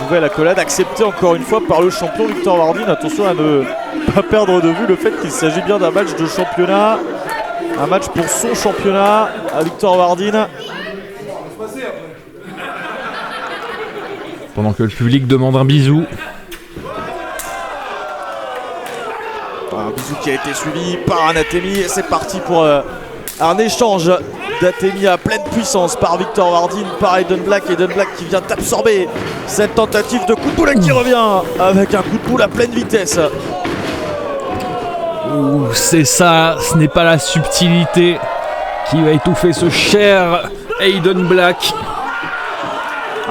[SPEAKER 2] Nouvelle accolade acceptée encore une fois par le champion Victor Wardin. Attention à ne pas perdre de vue le fait qu'il s'agit bien d'un match de championnat. Un match pour son championnat à Victor Wardin.
[SPEAKER 1] Pendant que le public demande un bisou.
[SPEAKER 2] Un bisou qui a été suivi par Anathemi. Et c'est parti pour un échange d'Atemi à pleine puissance par Victor Wardin, par Aiden Black. Aiden Black qui vient d'absorber cette tentative de coup de boule et qui revient avec un coup de boule à pleine vitesse.
[SPEAKER 1] Ouh, c'est ça, ce n'est pas la subtilité qui va étouffer ce cher Aiden Black.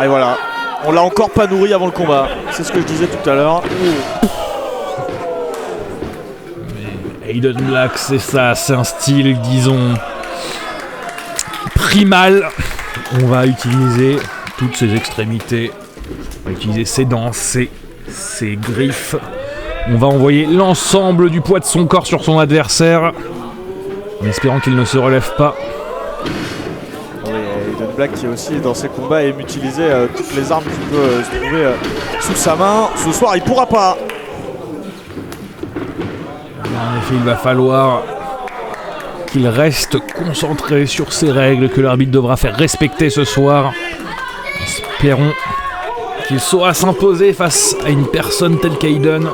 [SPEAKER 2] Et voilà, on l'a encore pas nourri avant le combat. C'est ce que je disais tout à l'heure.
[SPEAKER 1] Aiden Black, c'est ça, c'est un style, disons, primal. On va utiliser toutes ses extrémités. On va utiliser ses dents, ses griffes. On va envoyer l'ensemble du poids de son corps sur son adversaire, en espérant qu'il ne se relève pas.
[SPEAKER 2] Oui, Aiden Black qui aussi dans ses combats aime utiliser toutes les armes qui peuvent se trouver sous sa main. Ce soir, il pourra pas.
[SPEAKER 1] En effet, il va falloir qu'il reste concentré sur ses règles que l'arbitre devra faire respecter ce soir. Espérons qu'il saura s'imposer face à une personne telle qu'Aiden.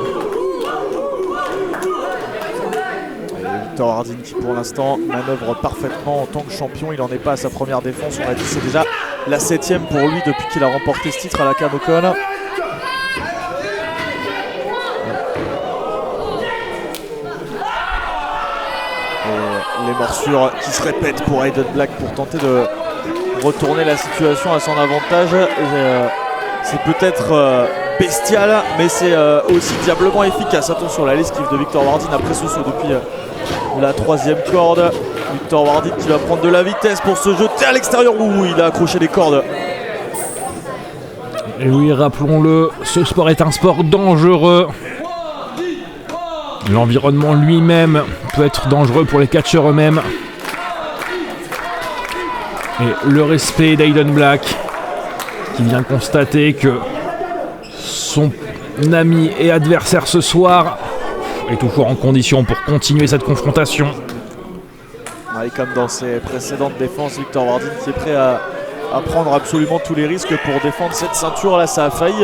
[SPEAKER 2] Victor Wardin qui pour l'instant manœuvre parfaitement en tant que champion. Il n'en est pas à sa première défense. On a dit c'est déjà la 7e pour lui depuis qu'il a remporté ce titre à la Kamokon. Les morsures qui se répètent pour Aiden Black pour tenter de retourner la situation à son avantage. C'est peut-être bestial, mais c'est aussi diablement efficace. Attention, la l'esquive de Victor Wardin après ce saut depuis la 3e corde. Victor Wardin qui va prendre de la vitesse pour se jeter à l'extérieur. Ouh, il a accroché les cordes.
[SPEAKER 1] Et oui, rappelons-le, ce sport est un sport dangereux. L'environnement lui-même peut être dangereux pour les catcheurs eux-mêmes. Et le respect d'Aiden Black, qui vient constater que son ami et adversaire ce soir est toujours en condition pour continuer cette confrontation.
[SPEAKER 2] Et comme dans ses précédentes défenses, Victor Wardin qui est prêt à prendre absolument tous les risques pour défendre cette ceinture. Là, ça a failli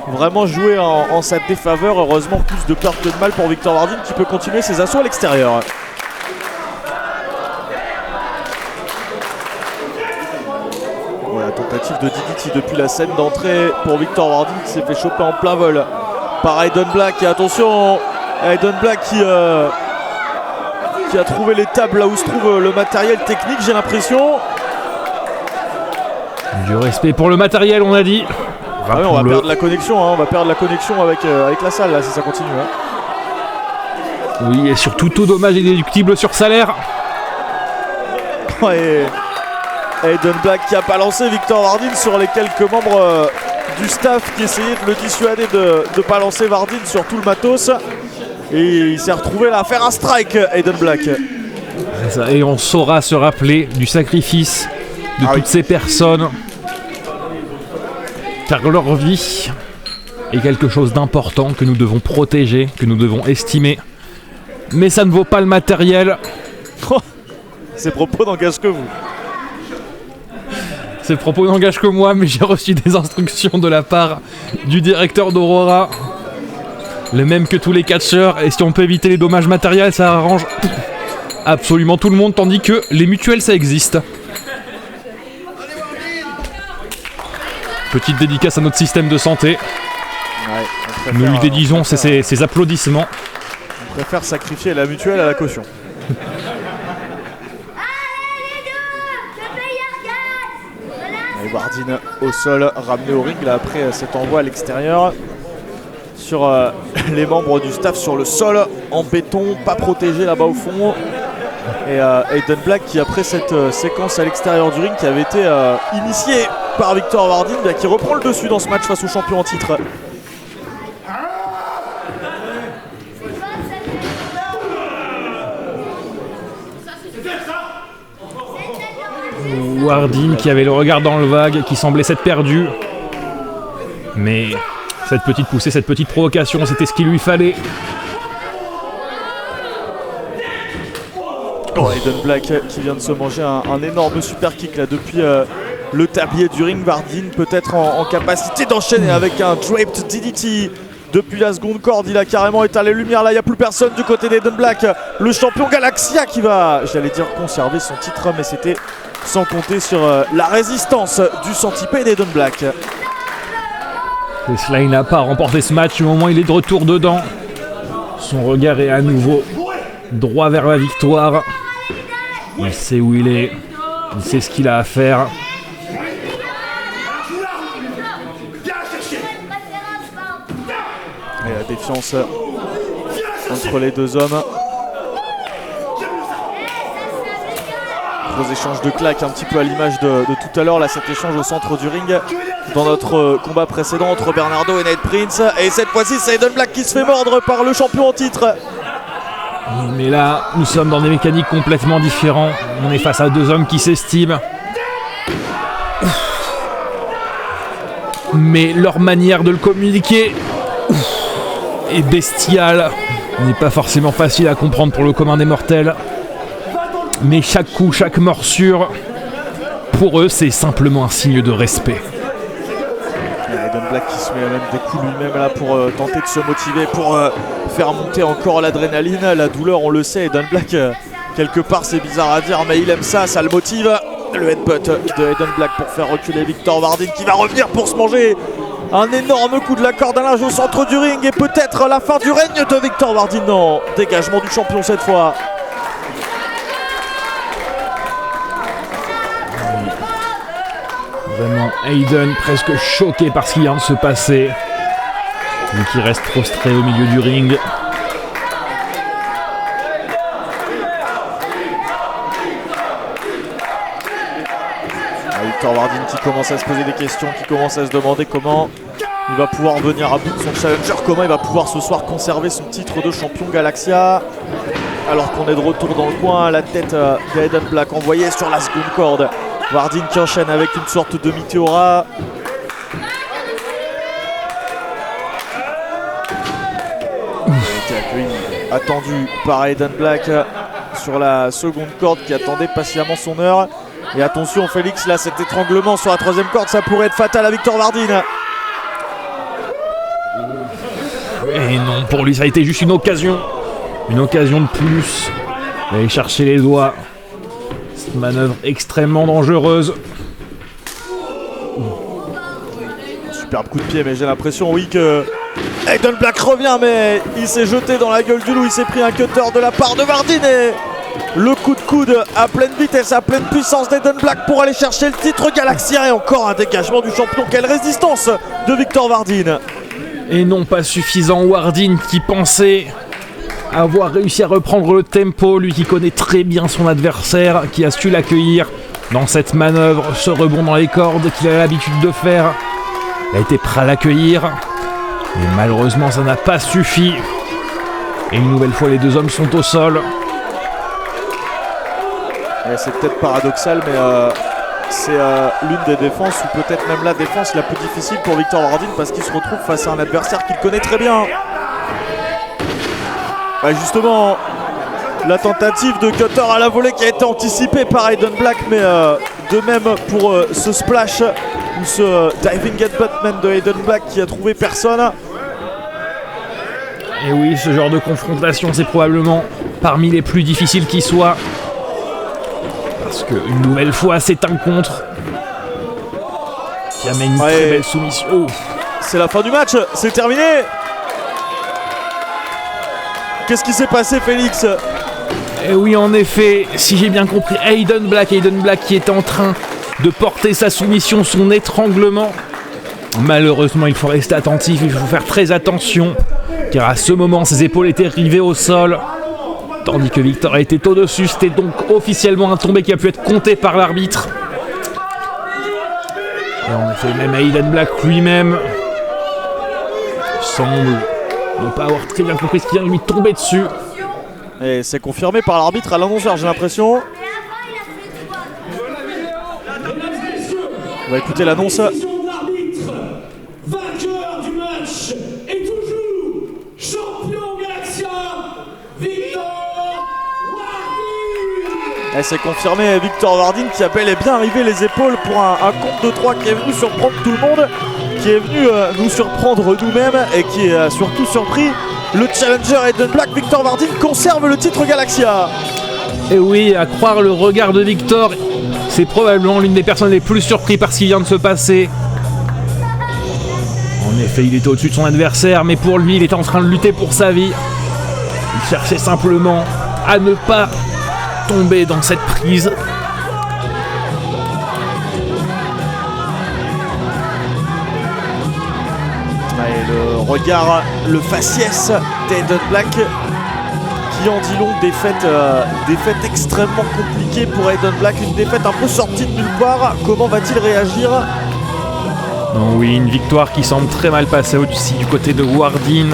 [SPEAKER 2] vraiment jouer en sa défaveur. Heureusement, plus de peur que de mal pour Victor Wardin qui peut continuer ses assauts à l'extérieur. Voilà, tentative de DDT depuis la scène d'entrée pour Victor Wardin qui s'est fait choper en plein vol par Aiden Black. Et attention, Aiden Black qui a trouvé les tables là où se trouve le matériel technique, j'ai l'impression.
[SPEAKER 1] Du respect pour le matériel, on a dit.
[SPEAKER 2] Ah oui, on va perdre la connexion, hein. On va perdre la connexion avec la salle là, si ça continue. Hein.
[SPEAKER 1] Oui, et surtout tout dommage inéluctible sur salaire.
[SPEAKER 2] Et Aiden Black qui a balancé Victor Wardin sur les quelques membres du staff qui essayaient de le dissuader de balancer Wardin sur tout le matos. Et il s'est retrouvé là à faire un strike, Aiden Black.
[SPEAKER 1] Et on saura se rappeler du sacrifice de toutes ces personnes. Car leur vie est quelque chose d'important que nous devons protéger, que nous devons estimer. Mais ça ne vaut pas le matériel.
[SPEAKER 2] Ces propos n'engagent que vous.
[SPEAKER 1] Ces propos n'engagent que moi, mais j'ai reçu des instructions de la part du directeur d'Aurora. Le même que tous les catcheurs. Et si on peut éviter les dommages matériels, ça arrange absolument tout le monde. Tandis que les mutuelles, ça existe. Petite dédicace à notre système de santé.
[SPEAKER 2] Ouais,
[SPEAKER 1] nous lui dédions ces applaudissements.
[SPEAKER 2] On préfère sacrifier la mutuelle à la caution. Et Wardin au sol, ramené au ring là après cet envoi à l'extérieur. Sur les membres du staff sur le sol, en béton, pas protégé là-bas au fond. Et Aiden Black qui après cette séquence à l'extérieur du ring qui avait été initiée par Victor Wardin, qui reprend le dessus dans ce match face au champion en titre.
[SPEAKER 1] Wardin qui avait le regard dans le vague, qui semblait s'être perdu. Mais cette petite poussée, cette petite provocation, c'était ce qu'il lui fallait.
[SPEAKER 2] Aiden Black qui vient de se manger un énorme super kick là depuis le tablier du ring. Wardin peut-être en capacité d'enchaîner avec un draped DDT depuis la seconde corde. Il a carrément éteint les lumières là, il n'y a plus personne du côté d'Aiden Black. Le champion Galaxia qui va, j'allais dire, conserver son titre, mais c'était sans compter sur la résistance du centipède d'Aiden Black.
[SPEAKER 1] Tesla, il n'a pas remporté ce match, au moment où il est de retour dedans. Son regard est à nouveau droit vers la victoire. Il sait où il est, il sait ce qu'il a à faire.
[SPEAKER 2] Et la défiance entre les deux hommes. Gros échange de claques, un petit peu à l'image de tout à l'heure, là, cet échange au centre du ring dans notre combat précédent entre Bernardo et Nate Prince. Et cette fois-ci, c'est Aiden Black qui se fait mordre par le champion en titre.
[SPEAKER 1] Mais là, nous sommes dans des mécaniques complètement différentes. On est face à deux hommes qui s'estiment. Mais leur manière de le communiquer est bestiale. N'est pas forcément facile à comprendre pour le commun des mortels. Mais chaque coup, chaque morsure, pour eux, c'est simplement un signe de respect.
[SPEAKER 2] Aiden Black qui se met même des coups lui-même là pour tenter de se motiver, pour faire monter encore l'adrénaline, la douleur, on le sait. Aiden Black, quelque part, c'est bizarre à dire, mais il aime ça, ça le motive. Le headbutt de Aiden Black pour faire reculer Victor Wardin qui va revenir pour se manger un énorme coup de la corde à linge au centre du ring et peut-être la fin du règne de Victor Wardin. Non, dégagement du champion cette fois.
[SPEAKER 1] Vraiment, Aiden presque choqué par ce qui vient de se passer. Lui qui reste prostré au milieu du ring.
[SPEAKER 2] Victor Wardin qui commence à se poser des questions, qui commence à se demander comment il va pouvoir venir à bout de son challenger, comment il va pouvoir ce soir conserver son titre de champion Galaxia. Alors qu'on est de retour dans le coin, la tête d'Aiden Black envoyée sur la seconde corde. Wardin qui enchaîne avec une sorte de Meteora. Il a été accueilli, attendu par Aiden Black sur la seconde corde qui attendait patiemment son heure. Et attention Félix, là cet étranglement sur la troisième corde, ça pourrait être fatal à Victor Wardin.
[SPEAKER 1] Et non, pour lui ça a été juste une occasion de plus d'aller chercher les doigts. Cette manœuvre extrêmement dangereuse.
[SPEAKER 2] Un superbe coup de pied, mais j'ai l'impression, oui, que Aiden Black revient, mais il s'est jeté dans la gueule du loup, il s'est pris un cutter de la part de Wardin et le coup de coude à pleine vitesse, à pleine puissance d'Aiden Black pour aller chercher le titre Galaxia et encore un dégagement du champion. Quelle résistance de Victor Wardin.
[SPEAKER 1] Et non pas suffisant, Wardin qui pensait avoir réussi à reprendre le tempo, lui qui connaît très bien son adversaire, qui a su l'accueillir dans cette manœuvre, ce rebond dans les cordes qu'il a l'habitude de faire. Il a été prêt à l'accueillir, mais malheureusement ça n'a pas suffi. Et une nouvelle fois les deux hommes sont au sol.
[SPEAKER 2] Et c'est peut-être paradoxal, mais c'est l'une des défenses, ou peut-être même la défense la plus difficile pour Victor Wardin, parce qu'il se retrouve face à un adversaire qu'il connaît très bien. Justement, la tentative de cutter à la volée qui a été anticipée par Aiden Black, mais de même pour ce splash ou ce diving headbutt de Aiden Black qui a trouvé personne.
[SPEAKER 1] Et oui, ce genre de confrontation, c'est probablement parmi les plus difficiles qui soient. Parce qu'une nouvelle fois, c'est un contre qui amène une très belle soumission. Oh.
[SPEAKER 2] C'est la fin du match, c'est terminé. Qu'est-ce qui s'est passé, Félix?
[SPEAKER 1] Et oui, en effet, si j'ai bien compris, Aiden Black qui est en train de porter sa soumission, son étranglement. Malheureusement, il faut rester attentif, il faut faire très attention, car à ce moment, ses épaules étaient rivées au sol. tandis que Victor a été au-dessus. C'était donc officiellement un tombé qui a pu être compté par l'arbitre. Et en effet, même Aiden Black lui-même semble ne pas avoir très bien compris ce qui vient de lui tomber dessus.
[SPEAKER 2] Et c'est confirmé par l'arbitre à l'annonceur, j'ai l'impression. On va écouter l'annonce.
[SPEAKER 3] Vainqueur du match et toujours champion Galaxia, Victor Warding.
[SPEAKER 2] Et c'est confirmé, Victor Warding qui a bel et bien arrivé les épaules pour un compte de 3 qui est venu surprendre tout le monde, qui est venu nous surprendre nous-mêmes et qui a surtout surpris le challenger Aiden Black. Victor Warding conserve le titre Galaxia.
[SPEAKER 1] Et oui, à croire le regard de Victor, c'est probablement l'une des personnes les plus surprises par ce qui vient de se passer. En effet, il était au-dessus de son adversaire, mais pour lui, il était en train de lutter pour sa vie. Il cherchait simplement à ne pas tomber dans cette prise.
[SPEAKER 2] Et le regard, le faciès d'Aiden Black qui en dit long. Défaite extrêmement compliquée pour Aiden Black, une défaite un peu sortie de nulle part. Comment va-t-il réagir?
[SPEAKER 1] Non, oui, une victoire qui semble très mal passer aussi du côté de Warding.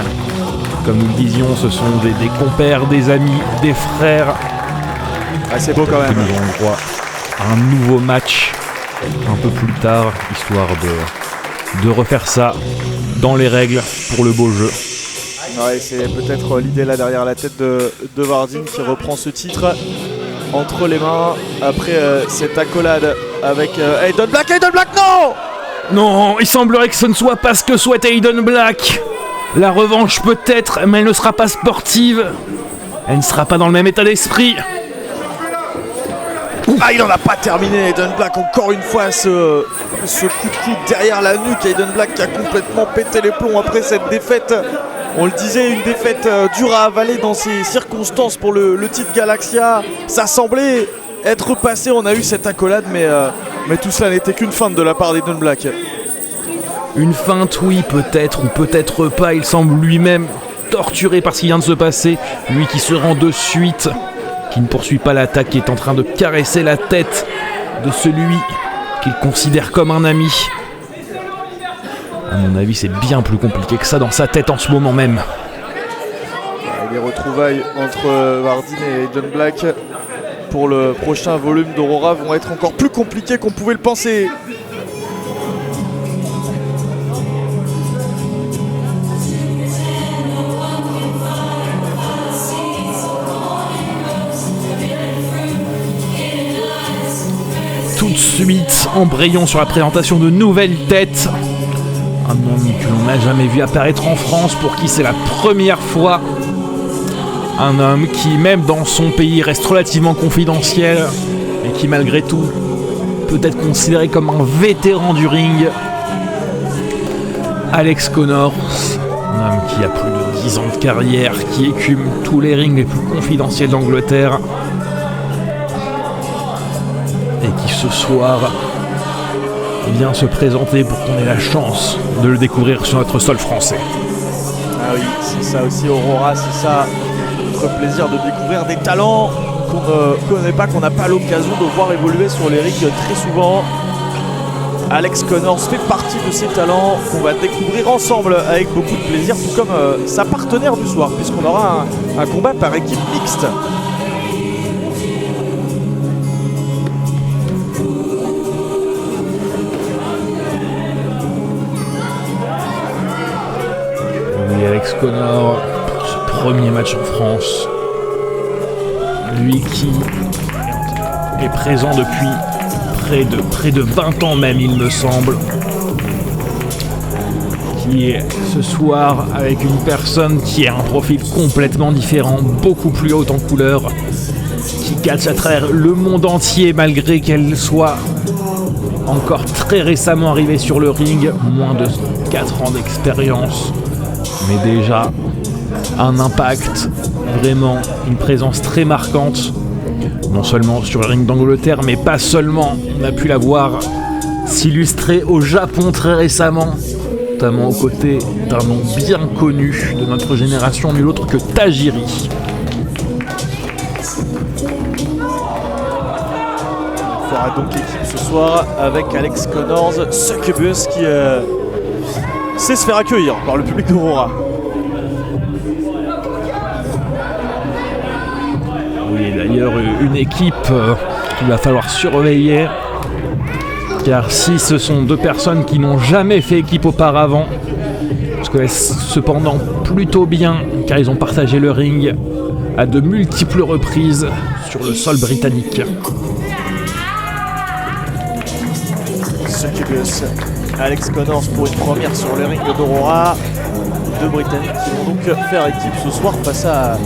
[SPEAKER 1] Comme nous le disions, ce sont des compères, des amis, des frères.
[SPEAKER 2] Ah, c'est beau quand même.
[SPEAKER 1] Nous aurons droit à un nouveau match un peu plus tard, histoire de refaire ça dans les règles pour le beau jeu.
[SPEAKER 2] Ouais, c'est peut-être l'idée là derrière la tête de Warding qui reprend ce titre entre les mains après cette accolade avec Aiden Black. Aiden Black, non!
[SPEAKER 1] Non, il semblerait que ce ne soit pas ce que souhaite Aiden Black. La revanche peut-être, mais elle ne sera pas sportive. Elle ne sera pas dans le même état d'esprit.
[SPEAKER 2] Ah, il n'en a pas terminé, Aiden Black, encore une fois ce coup de coude derrière la nuque. Aiden Black qui a complètement pété les plombs après cette défaite. On le disait, une défaite dure à avaler dans ces circonstances pour le titre Galaxia. Ça semblait être passé, on a eu cette accolade, mais tout cela n'était qu'une feinte de la part d'Aiden Black.
[SPEAKER 1] Une feinte, oui, peut-être, ou peut-être pas. Il semble lui-même torturé par ce qui vient de se passer. Lui qui se rend de suite, qui ne poursuit pas l'attaque, qui est en train de caresser la tête de celui qu'il considère comme un ami. À mon avis, c'est bien plus compliqué que ça dans sa tête en ce moment même.
[SPEAKER 2] Les retrouvailles entre Warding et Aiden Black pour le prochain volume d'Aurora vont être encore plus compliquées qu'on pouvait le penser.
[SPEAKER 1] Tout de suite, embrayons sur la présentation de nouvelles têtes. Un homme que l'on n'a jamais vu apparaître en France, pour qui c'est la première fois. Un homme qui, même dans son pays, reste relativement confidentiel et qui, malgré tout, peut être considéré comme un vétéran du ring. Alex Connors, un homme qui a plus de 10 ans de carrière, qui écume tous les rings les plus confidentiels d'Angleterre et qui, ce soir, vient se présenter pour qu'on ait la chance de le découvrir sur notre sol français.
[SPEAKER 2] Ah oui, c'est ça aussi Aurora, c'est ça notre plaisir de découvrir des talents qu'on ne connaît pas, qu'on n'a pas l'occasion de voir évoluer sur les rings très souvent. Alex Connors fait partie de ces talents qu'on va découvrir ensemble avec beaucoup de plaisir, tout comme sa partenaire du soir, puisqu'on aura un combat par équipe mixte.
[SPEAKER 1] Alex Connors, ce premier match en France, lui qui est présent depuis près de 20 ans même, il me semble, qui est ce soir avec une personne qui a un profil complètement différent, beaucoup plus haut en couleur, qui catch à travers le monde entier malgré qu'elle soit encore très récemment arrivée sur le ring, moins de 4 ans d'expérience. Mais déjà, un impact, vraiment une présence très marquante, non seulement sur le ring d'Angleterre, mais pas seulement. On a pu la voir s'illustrer au Japon très récemment, notamment aux côtés d'un nom bien connu de notre génération, nul autre que Tajiri.
[SPEAKER 2] aura donc équipe ce soir avec Alex Connors, Succubus qui sait se faire accueillir par le public d'Aurora.
[SPEAKER 1] Oui, d'ailleurs, une équipe qu'il va falloir surveiller. Car si ce sont deux personnes qui n'ont jamais fait équipe auparavant, on se connaissent cependant plutôt bien, car ils ont partagé le ring à de multiples reprises sur le sol britannique.
[SPEAKER 2] Succubus, Alex Connors pour une première sur le ring d'Aurora. Deux Britanniques qui vont donc faire équipe ce soir face à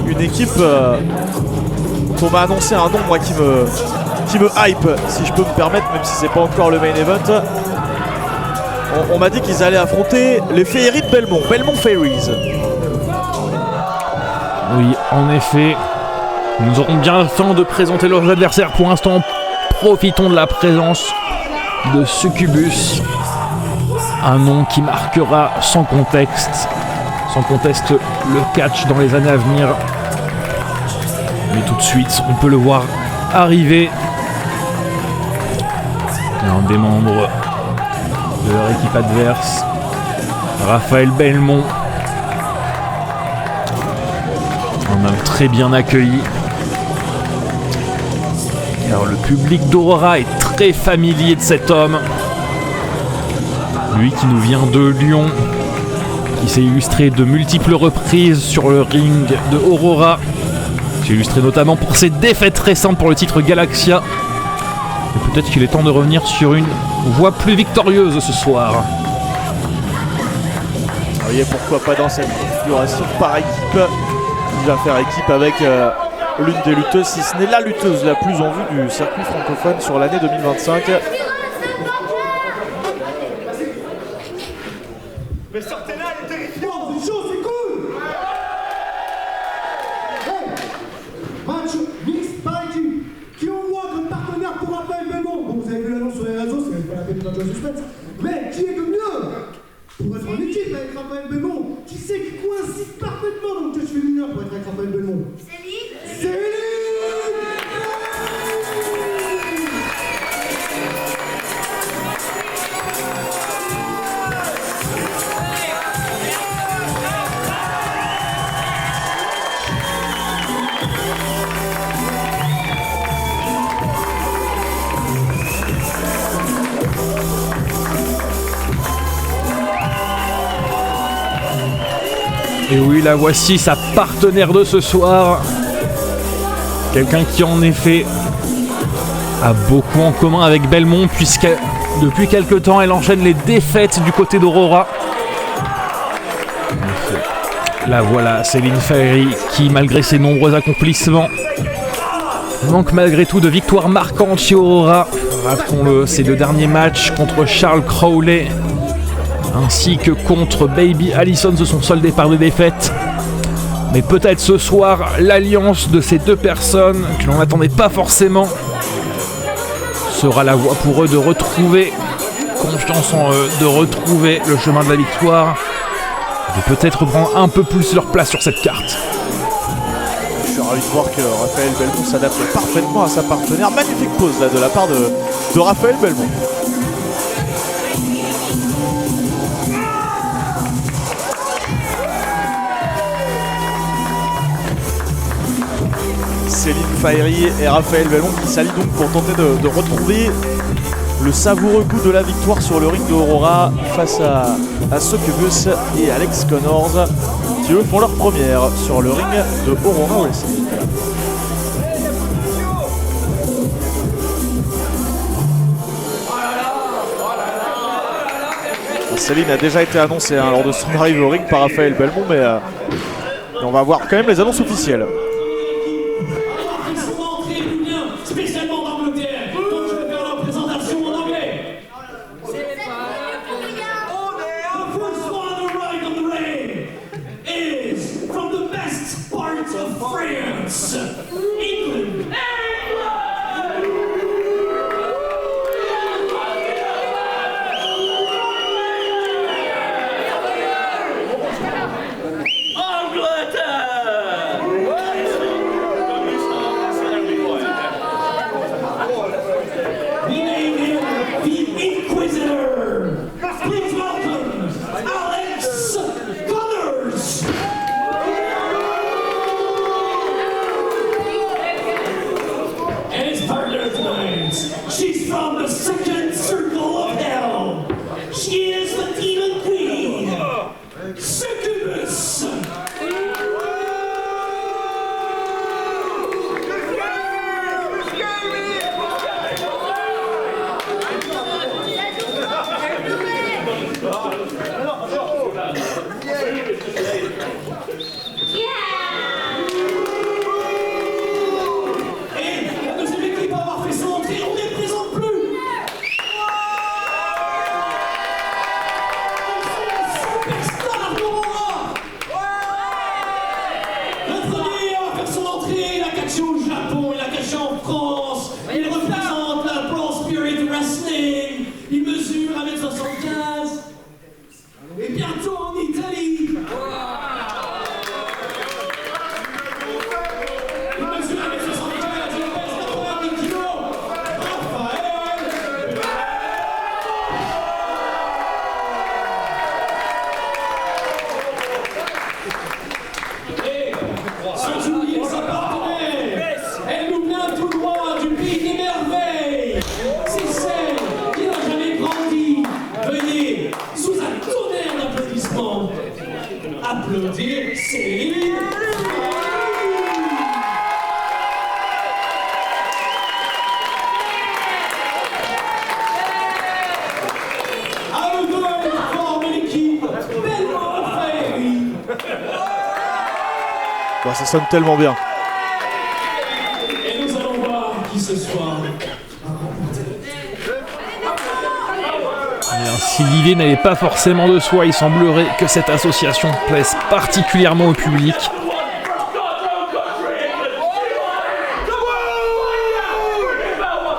[SPEAKER 2] une équipe dont on m'a annoncé un nom moi qui me hype, si je peux me permettre, même si c'est pas encore le main event. On m'a dit qu'ils allaient affronter les Féeries de Belmont, Belmont Fairies.
[SPEAKER 1] Oui, en effet, nous aurons bien le temps de présenter leurs adversaires. Pour l'instant, profitons de la présence de Succubus, un nom qui marquera sans conteste le catch dans les années à venir. Mais tout de suite, on peut le voir arriver. Un des membres de leur équipe adverse, Raphaël Belmont, un homme très bien accueilli, car le public d'Aurora est très familier de cet homme. Lui qui nous vient de Lyon, qui s'est illustré de multiples reprises sur le ring de Aurora, s'est illustré notamment pour ses défaites récentes pour le titre Galaxia. Et peut-être qu'il est temps de revenir sur une voie plus victorieuse ce soir.
[SPEAKER 2] Vous voyez pourquoi pas dans cette configuration par équipe. Il va faire équipe avec l'une des lutteuses, si ce n'est la lutteuse la plus en vue du circuit francophone sur l'année 2025.
[SPEAKER 3] Mais sortez-là, il est terrifiant! C'est chaud, c'est cool! Hey! Match mixte par équipe. Qui envoie comme partenaire pour Raphaël Belmont? Bon, vous avez vu l'annonce sur les réseaux, c'est pas la peine de notre suspense. Mais qui est de mieux pour être en équipe avec Raphaël Belmont? Qui sait qui coïncide parfaitement dans le catch féminin pour être avec Raphaël Belmont? C'est lui!
[SPEAKER 1] Et oui, la voici, sa partenaire de ce soir. Quelqu'un qui en effet a beaucoup en commun avec Belmont, puisque depuis quelque temps elle enchaîne les défaites du côté d'Aurora. La voilà, Céline Fairy, qui malgré ses nombreux accomplissements manque malgré tout de victoires marquantes chez Aurora. Rappelons-le, ces deux derniers matchs contre Charles Crowley ainsi que contre Baby Allison se sont soldés par des défaites. Mais peut-être ce soir, l'alliance de ces deux personnes, que l'on n'attendait pas forcément, sera la voie pour eux de retrouver confiance en eux, de retrouver le chemin de la victoire, et peut-être prendre un peu plus leur place sur cette carte.
[SPEAKER 2] Je suis ravi de voir que Raphaël Belmont s'adapte parfaitement à sa partenaire. Magnifique pause là de la part de Raphaël Belmont. Céline Fairy et Raphaël Belmont qui s'allient donc pour tenter de retrouver le savoureux goût de la victoire sur le ring d'Aurora face à Succubus et Alex Connors qui eux font leur première sur le ring de Aurora Wrestling. Céline a déjà été annoncée lors de son arrivée au ring par Raphaël Belmont, mais on va voir quand même les annonces officielles.
[SPEAKER 3] Spécialement d'Angleterre, donc je vais faire la présentation en anglais. The first one to ride on the ring is from the best parts of France, England. Angleterre! from the second circle of hell. She is the demon queen, Succubus. Applaudir Céline. À eux deux, ils forment l'équipe Belmont Fairy.
[SPEAKER 2] Bon, ça sonne tellement bien.
[SPEAKER 3] Et nous allons voir qui ce soir.
[SPEAKER 1] Alors, si l'idée n'allait pas forcément de soi, il semblerait que cette association plaise particulièrement au public.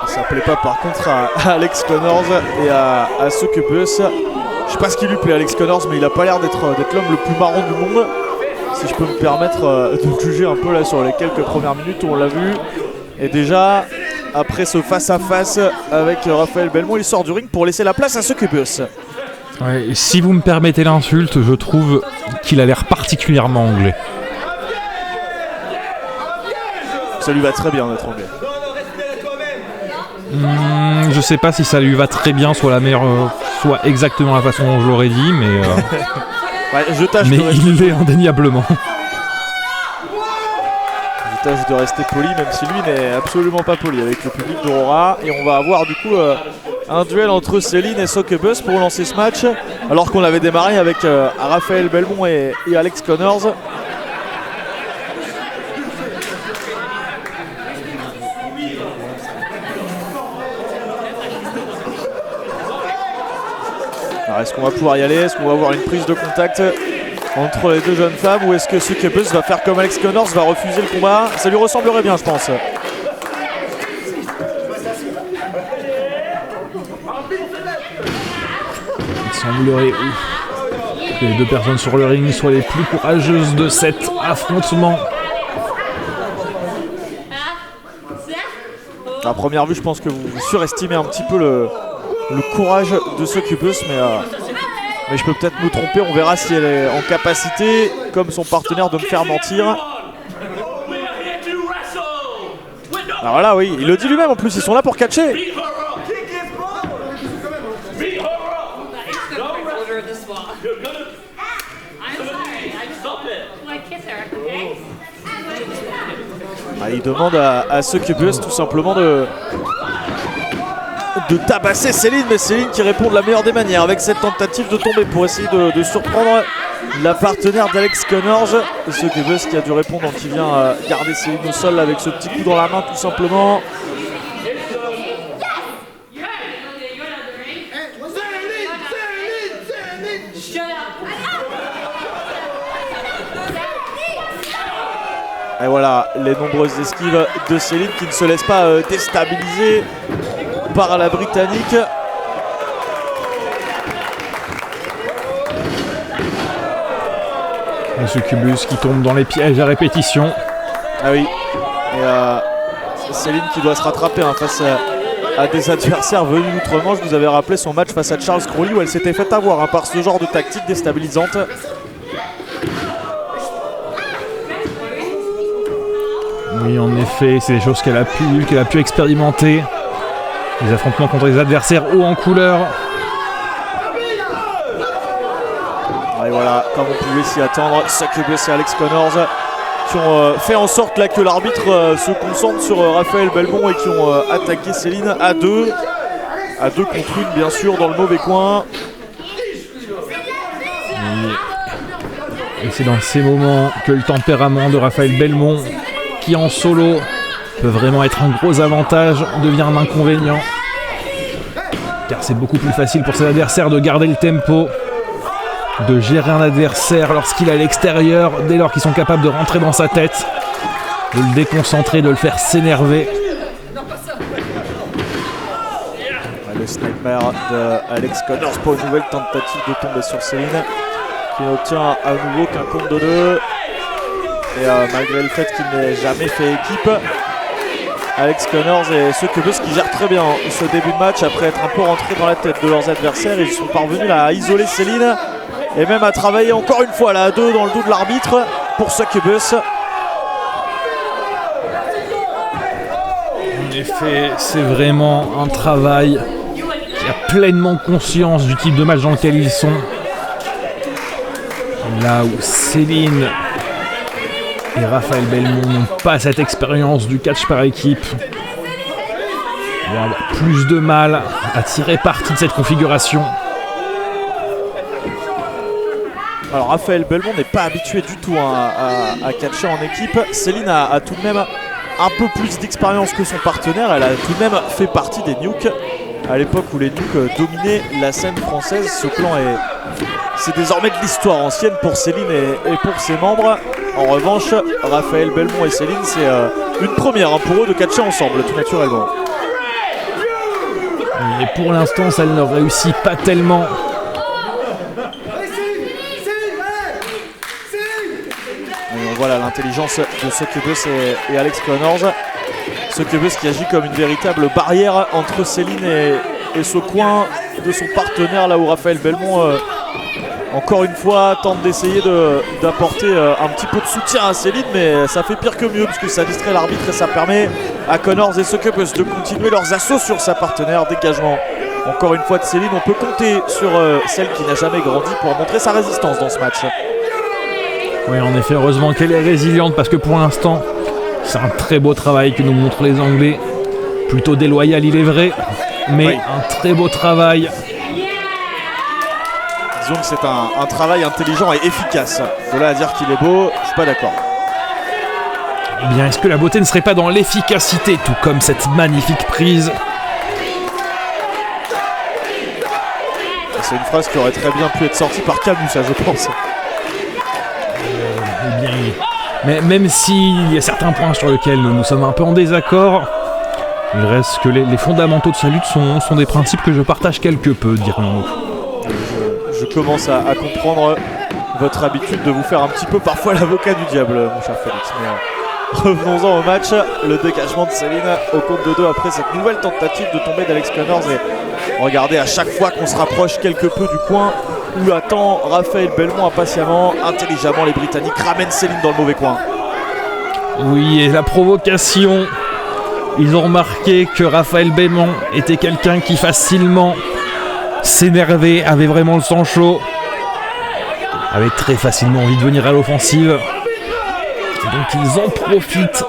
[SPEAKER 2] Ça plaît pas par contre à Alex Connors et à Succubus. Je sais pas ce qui lui plaît à Alex Connors, mais il a pas l'air d'être l'homme le plus marrant du monde. Si je peux me permettre de juger un peu là sur les quelques premières minutes où on l'a vu. Et déjà, après ce face-à-face avec Raphaël Belmont, il sort du ring pour laisser la place à Succubus.
[SPEAKER 1] Ouais, et si vous me permettez l'insulte, je trouve qu'il a l'air particulièrement anglais.
[SPEAKER 2] Ça lui va très bien d'être anglais.
[SPEAKER 1] Je sais pas si ça lui va très bien, soit la meilleure, soit exactement la façon dont je l'aurais dit, mais,
[SPEAKER 2] Ouais, je tâche
[SPEAKER 1] mais
[SPEAKER 2] de rester,
[SPEAKER 1] il l'est indéniablement.
[SPEAKER 2] je tâche de rester poli, même si lui n'est absolument pas poli avec le public d'Aurora. Et on va avoir du coup un duel entre Céline et Succubus pour lancer ce match, alors qu'on avait démarré avec Raphaël Belmont et Alex Connors. Alors est-ce qu'on va pouvoir y aller? Est-ce qu'on va avoir une prise de contact entre les deux jeunes femmes, ou est-ce que Succubus va faire comme Alex Connors, va refuser le combat? Ça lui ressemblerait bien, je pense.
[SPEAKER 1] Il semblerait que les deux personnes sur le ring soient les plus courageuses de cet affrontement.
[SPEAKER 2] À première vue, je pense que vous surestimez un petit peu le courage de Succubus, mais je peux peut-être me tromper. On verra si elle est en capacité, comme son partenaire, de me faire mentir. Alors voilà, oui, il le dit lui-même en plus, ils sont là pour catcher. Ah, il demande à Succubus tout simplement de tabasser Céline, mais Céline qui répond de la meilleure des manières avec cette tentative de tomber pour essayer de surprendre la partenaire d'Alex Connors. Et Succubus qui a dû répondre, donc il vient garder Céline au sol avec ce petit coup dans la main tout simplement. Et voilà, les nombreuses esquives de Céline qui ne se laisse pas déstabiliser par la Britannique.
[SPEAKER 1] Le Succubus qui tombe dans les pièges à répétition.
[SPEAKER 2] Ah oui, et Céline qui doit se rattraper face à des adversaires venus d'outre-Manche. Je vous avais rappelé son match face à Charles Crowley où elle s'était fait avoir par ce genre de tactique déstabilisante. Oui, en effet, c'est des choses qu'elle a pu expérimenter
[SPEAKER 1] Les affrontements contre les adversaires haut en couleur.
[SPEAKER 2] Et voilà, comme on pouvait s'y attendre, Succubus et Alex Connors qui ont fait en sorte là que l'arbitre se concentre sur Raphaël Belmont et qui ont attaqué Céline à deux contre une bien sûr dans le mauvais coin.
[SPEAKER 1] Et c'est dans ces moments que le tempérament de Raphaël Belmont, qui en solo peut vraiment être un gros avantage, devient un inconvénient. Car c'est beaucoup plus facile pour ses adversaires de garder le tempo, de gérer un adversaire lorsqu'il est à l'extérieur, dès lors qu'ils sont capables de rentrer dans sa tête, de le déconcentrer, de le faire s'énerver.
[SPEAKER 2] Le sniper d'Alex Connors pour une nouvelle tentative de tomber sur Céline, qui n'obtient à nouveau qu'un compte de 2. Et malgré le fait qu'il n'ait jamais fait équipe, Alex Connors et Succubus qui gèrent très bien ce début de match après être un peu rentrés dans la tête de leurs adversaires. Ils sont parvenus là, à isoler Céline et même à travailler encore une fois là, à 2 dans le dos de l'arbitre pour Succubus.
[SPEAKER 1] En effet, c'est vraiment un travail qui a pleinement conscience du type de match dans lequel ils sont. Là où Céline et Raphaël Belmont n'ont pas cette expérience du catch par équipe, ils vont avoir plus de mal à tirer parti de cette configuration.
[SPEAKER 2] Alors Raphaël Belmont n'est pas habitué du tout à catcher en équipe. Céline a tout de même un peu plus d'expérience que son partenaire. Elle a tout de même fait partie des Nukes à l'époque où les Nukes dominaient la scène française. Ce clan c'est désormais de l'histoire ancienne pour Céline et pour ses membres. En revanche, Raphaël Belmont et Céline, c'est une première pour eux de catcher ensemble, tout naturellement.
[SPEAKER 1] Et pour l'instant, ça ne réussit pas tellement.
[SPEAKER 2] Et on voit là l'intelligence de Succubus et Alex Connors. Succubus qui agit comme une véritable barrière entre Céline et ce coin de son partenaire, là où Raphaël Belmont encore une fois tente d'essayer d'apporter un petit peu de soutien à Céline, mais ça fait pire que mieux puisque ça distrait l'arbitre et ça permet à Connors et Succubus de continuer leurs assauts sur sa partenaire. Dégagement encore une fois de Céline. On peut compter sur celle qui n'a jamais grandi pour montrer sa résistance dans ce match.
[SPEAKER 1] Oui, en effet, heureusement qu'elle est résiliente parce que pour l'instant, c'est un très beau travail que nous montrent les Anglais. Plutôt déloyal, il est vrai, mais oui, un très beau travail.
[SPEAKER 2] Disons que c'est un travail intelligent et efficace. De là à dire qu'il est beau, je suis pas d'accord.
[SPEAKER 1] Eh bien, est-ce que la beauté ne serait pas dans l'efficacité, tout comme cette magnifique prise?
[SPEAKER 2] C'est une phrase qui aurait très bien pu être sortie par Camus, ça, je pense.
[SPEAKER 1] Eh bien, mais même s'il y a certains points sur lesquels nous sommes un peu en désaccord, il reste que les fondamentaux de sa lutte sont des principes que je partage quelque peu, dirions-nous.
[SPEAKER 2] Je commence à comprendre votre habitude de vous faire un petit peu parfois l'avocat du diable, mon cher Félix. Mais revenons-en au match. Le dégagement de Céline au compte de 2 après cette nouvelle tentative de tomber d'Alex Connors. Et regardez, à chaque fois qu'on se rapproche quelque peu du coin où attend Raphaël Belmont impatiemment, intelligemment les Britanniques ramènent Céline dans le mauvais coin.
[SPEAKER 1] Oui, et la provocation, ils ont remarqué que Raphaël Belmont était quelqu'un qui facilement s'énervait, avait vraiment le sang chaud, avait très facilement envie de venir à l'offensive. Donc ils en profitent.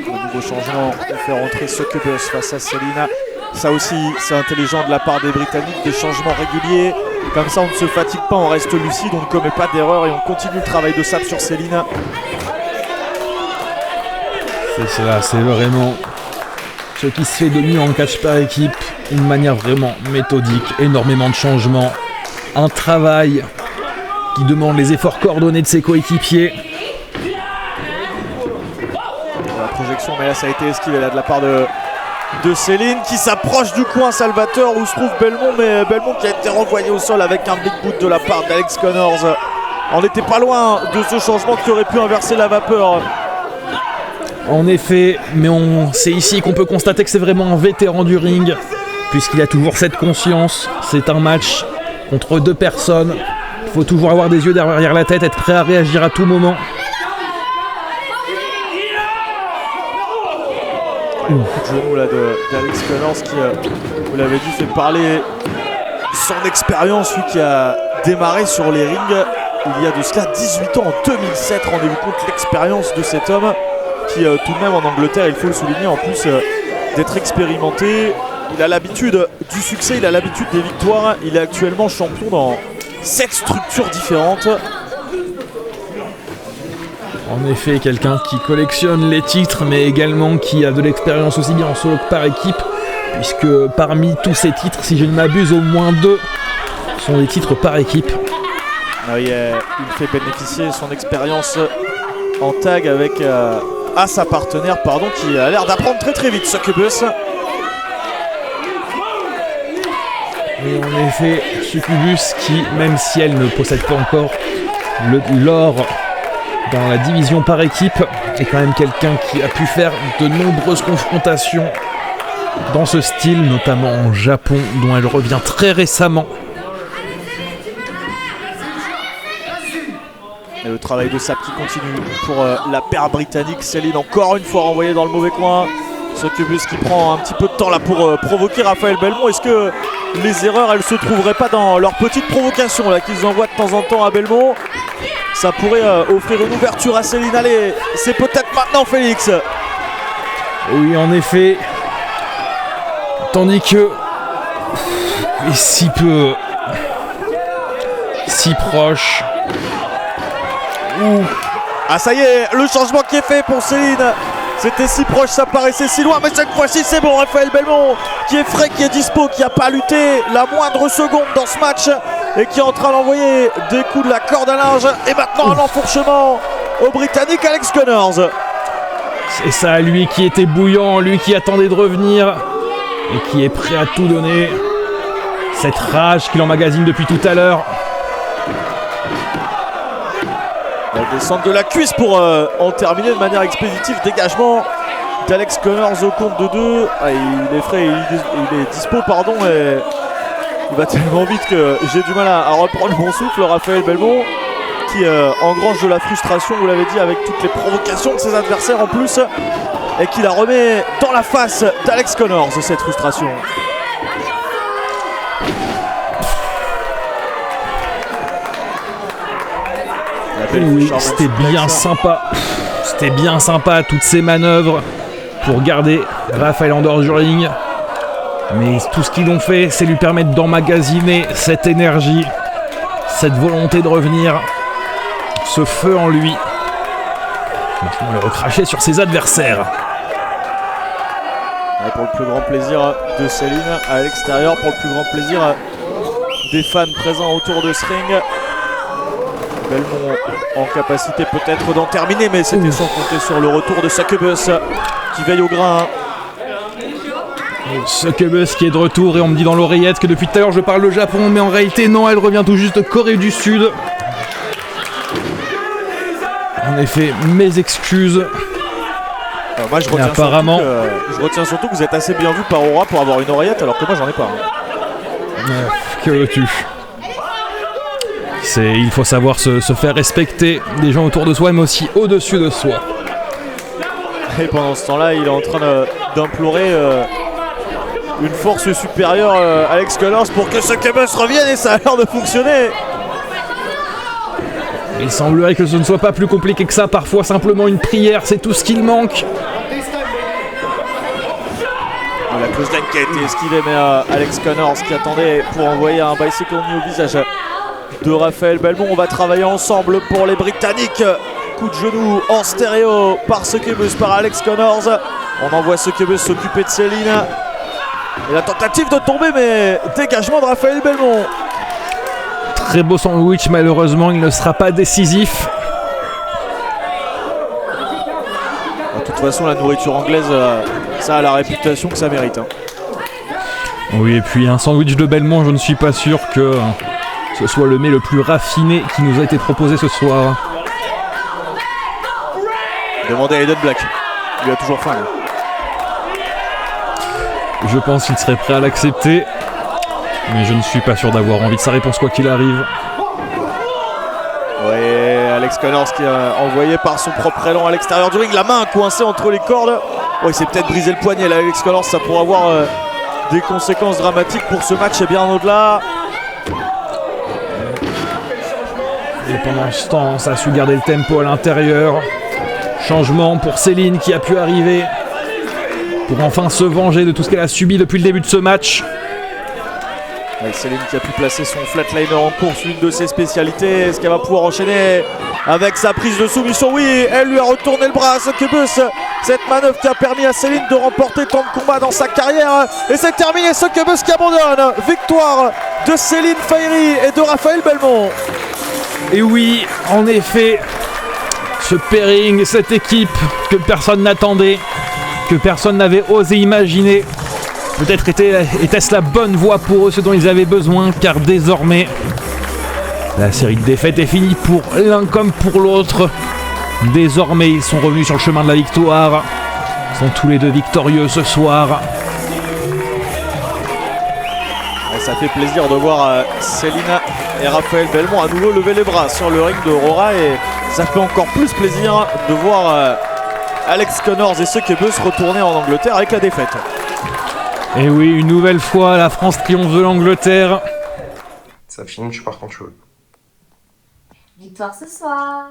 [SPEAKER 2] Un nouveau changement, il fait rentrer Succubus face à Céline. Ça aussi, c'est intelligent de la part des Britanniques, des changements réguliers. Comme ça, on ne se fatigue pas, on reste lucide, on ne commet pas d'erreur et on continue le travail de sable sur Céline.
[SPEAKER 1] C'est cela, c'est vraiment ce qui se fait de mieux en catch par équipe. Une manière vraiment méthodique, énormément de changements. Un travail qui demande les efforts coordonnés de ses coéquipiers.
[SPEAKER 2] La projection, mais là ça a été esquivé là, de la part de Céline qui s'approche du coin Salvatore où se trouve Belmont, mais Belmont qui a été renvoyé au sol avec un big boot de la part d'Alex Connors. On n'était pas loin de ce changement qui aurait pu inverser la vapeur.
[SPEAKER 1] En effet, mais c'est ici qu'on peut constater que c'est vraiment un vétéran du ring, puisqu'il a toujours cette conscience. C'est un match contre 2 personnes. Il faut toujours avoir des yeux derrière la tête, être prêt à réagir à tout moment.
[SPEAKER 2] coup de genou là d'Alex Connors qui, vous l'avez dit, fait parler son expérience, lui qui a démarré sur les rings il y a de cela 18 ans, en 2007. Rendez-vous compte l'expérience de cet homme qui tout de même en Angleterre, il faut le souligner, en plus d'être expérimenté, il a l'habitude du succès, il a l'habitude des victoires. Il est actuellement champion dans 7 structures différentes.
[SPEAKER 1] En effet, quelqu'un qui collectionne les titres, mais également qui a de l'expérience aussi bien en solo que par équipe, puisque parmi tous ces titres, si je ne m'abuse, au moins 2 sont des titres par équipe.
[SPEAKER 2] Il fait bénéficier son expérience en tag avec à sa partenaire, qui a l'air d'apprendre très très vite, Succubus.
[SPEAKER 1] Et en effet, Succubus qui, même si elle ne possède pas encore l'or dans la division par équipe, est quand même quelqu'un qui a pu faire de nombreuses confrontations dans ce style, notamment en Japon, dont elle revient très récemment.
[SPEAKER 2] Et le travail de Sap qui continue pour la paire britannique. Céline encore une fois renvoyée dans le mauvais coin. Succubus qui prend un petit peu de temps là pour provoquer Raphaël Belmont. Est-ce que les erreurs, elles se trouveraient pas dans leur petite provocation là qu'ils envoient de temps en temps à Belmont? Ça pourrait offrir une ouverture à Céline. Allez, c'est peut-être maintenant, Félix.
[SPEAKER 1] Oui, en effet. Tandis que... Et si peu... Si proche...
[SPEAKER 2] Ah ça y est, le changement qui est fait pour Céline. C'était si proche, ça paraissait si loin, mais cette fois-ci c'est bon. Raphaël Belmont qui est frais, qui est dispo, qui n'a pas lutté la moindre seconde dans ce match et qui est en train d'envoyer des coups de la corde à linge. Et maintenant un enfourchement au Britannique Alex Connors.
[SPEAKER 1] C'est ça, lui qui était bouillant, lui qui attendait de revenir et qui est prêt à tout donner. Cette rage qu'il emmagasine depuis tout à l'heure.
[SPEAKER 2] La descente de la cuisse pour en terminer de manière expéditive. Dégagement d'Alex Connors au compte de 2. Ah, il est frais, il est dispo, et il va tellement vite que j'ai du mal à reprendre mon souffle. Raphaël Belmont qui engrange de la frustration, vous l'avez dit, avec toutes les provocations de ses adversaires en plus, et qui la remet dans la face d'Alex Connors, cette frustration.
[SPEAKER 1] Oui, c'était bien sympa. C'était bien sympa toutes ces manœuvres pour garder Raphaël en dehors du ring. Mais tout ce qu'ils ont fait, c'est lui permettre d'emmagasiner cette énergie, cette volonté de revenir, ce feu en lui. Maintenant le recracher sur ses adversaires.
[SPEAKER 2] Ouais, pour le plus grand plaisir de Céline à l'extérieur, pour le plus grand plaisir des fans présents autour de ce ring. Belmont en capacité peut-être d'en terminer, mais c'était sans compter sur le retour de Succubus qui veille au grain.
[SPEAKER 1] Succubus qui est de retour, et on me dit dans l'oreillette que depuis tout à l'heure je parle le Japon, mais en réalité non, elle revient tout juste de Corée du Sud. En effet, mes excuses.
[SPEAKER 2] Moi je retiens surtout que vous êtes assez bien vu par Aura pour avoir une oreillette, alors que moi j'en ai pas.
[SPEAKER 1] Que veux-tu ? Il faut savoir se faire respecter des gens autour de soi, mais aussi au-dessus de soi.
[SPEAKER 2] Et pendant ce temps-là, il est en train d'implorer une force supérieure, Alex Connors, pour que Succubus revienne, et ça a l'air de fonctionner.
[SPEAKER 1] Il semblerait que ce ne soit pas plus compliqué que ça. Parfois, simplement une prière, c'est tout ce qu'il manque.
[SPEAKER 2] La clothesline qui a été esquivée, mais Alex Connors qui attendait pour envoyer un bicycle knee au visage de Raphaël Belmont. On va travailler ensemble pour les Britanniques. Coup de genou en stéréo par Succubus, par Alex Connors. On envoie Succubus s'occuper de Céline. Et la tentative de tomber, mais dégagement de Raphaël Belmont.
[SPEAKER 1] Très beau sandwich, malheureusement il ne sera pas décisif.
[SPEAKER 2] De toute façon, la nourriture anglaise, ça a la réputation que ça mérite.
[SPEAKER 1] Oui, et puis un sandwich de Belmont, je ne suis pas sûr que ce soit le mets le plus raffiné qui nous a été proposé ce soir.
[SPEAKER 2] Demandez à Eden Black, il a toujours faim.
[SPEAKER 1] Je pense qu'il serait prêt à l'accepter, mais je ne suis pas sûr d'avoir envie de sa réponse quoi qu'il arrive.
[SPEAKER 2] Ouais, Alex Connors qui a envoyé par son propre élan à l'extérieur du ring, la main coincée entre les cordes. il s'est peut-être brisé le poignet là, Alex Connors. Ça pourrait avoir des conséquences dramatiques pour ce match et bien au-delà.
[SPEAKER 1] Et pendant ce temps, ça a su garder le tempo à l'intérieur. Changement pour Céline qui a pu arriver pour enfin se venger de tout ce qu'elle a subi depuis le début de ce match.
[SPEAKER 2] Ouais, Céline qui a pu placer son flatliner en course, l'une de ses spécialités. Est-ce qu'elle va pouvoir enchaîner avec sa prise de soumission? Oui, elle lui a retourné le bras à Succubus. Cette manœuvre qui a permis à Céline de remporter tant de combats dans sa carrière. Et c'est terminé, Succubus qui abandonne. Victoire de Céline Fayri et de Raphaël Belmont.
[SPEAKER 1] Et oui, en effet, ce pairing, cette équipe que personne n'attendait, que personne n'avait osé imaginer, peut-être était-ce la bonne voie pour eux, ce dont ils avaient besoin, car désormais, la série de défaites est finie pour l'un comme pour l'autre. Désormais, ils sont revenus sur le chemin de la victoire. Ils sont tous les deux victorieux ce soir.
[SPEAKER 2] Et ça fait plaisir de voir Céline et Raphaël Belmont à nouveau lever les bras sur le ring de Aurora. Et ça fait encore plus plaisir de voir Alex Connors et Succubus retourner en Angleterre avec la défaite.
[SPEAKER 1] Et oui, une nouvelle fois, la France triomphe de l'Angleterre.
[SPEAKER 6] Ça finit, tu pars quand tu veux.
[SPEAKER 7] Victoire ce soir.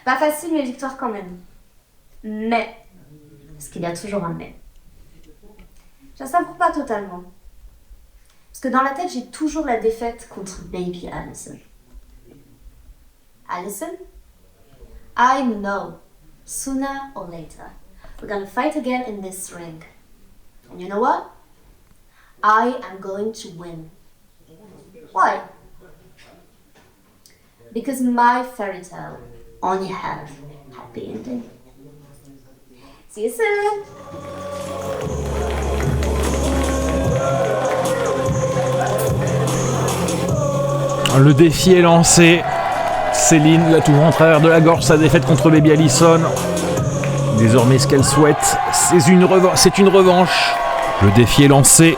[SPEAKER 7] Pas facile, mais victoire quand même. Mais, parce qu'il y a toujours un mais. Je la savoure pas totalement. Parce que dans la tête, j'ai toujours la défaite contre Baby Allison. Allison? I know. Sooner or later, we're gonna fight again in this ring. And you know what? I am going to win. Why? Because my fairy tale only have happy ending. See you soon!
[SPEAKER 1] Le défi est lancé. Céline l'a toujours en travers de la gorge, sa défaite contre Baby Allison. Désormais, ce qu'elle souhaite, c'est une revanche. Le défi est lancé.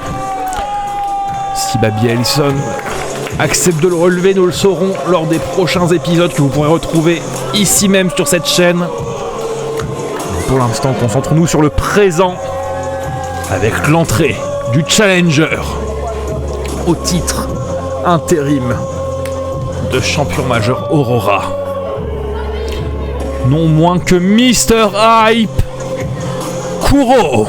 [SPEAKER 1] Si Baby Allison accepte de le relever, nous le saurons lors des prochains épisodes que vous pourrez retrouver ici même sur cette chaîne. Mais pour l'instant, concentrons-nous sur le présent avec l'entrée du challenger au titre intérim de champion majeur Aurora. Non moins que Mr. Hype Kuro.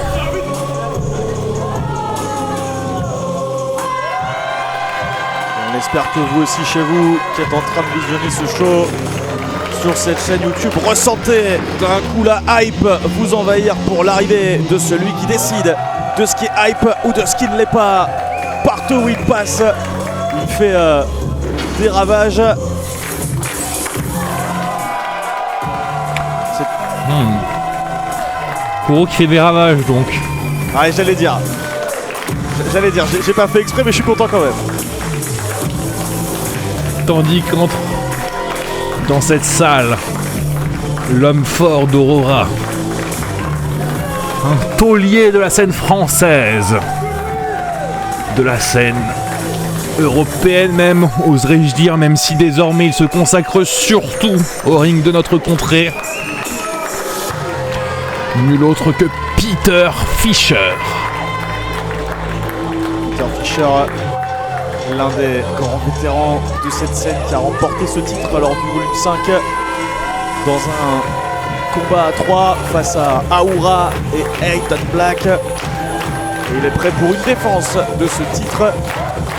[SPEAKER 2] On espère que vous aussi chez vous qui êtes en train de visionner ce show sur cette chaîne YouTube, ressentez d'un coup la hype vous envahir pour l'arrivée de celui qui décide de ce qui est hype ou de ce qui ne l'est pas. Partout où il passe, il fait des ravages.
[SPEAKER 1] Kuro qui fait des ravages donc.
[SPEAKER 2] Ouais, j'allais dire, j'ai pas fait exprès mais je suis content quand même.
[SPEAKER 1] Tandis qu'entre dans cette salle, l'homme fort d'Aurora, un taulier de la scène française, de la scène européenne même, oserais-je dire, même si désormais il se consacre surtout au ring de notre contrée. Nul autre que Peter Fischer.
[SPEAKER 2] Peter Fischer, l'un des grands vétérans de cette scène qui a remporté ce titre lors du volume 5 dans un combat à 3 face à Aura et Hayden Black. Et il est prêt pour une défense de ce titre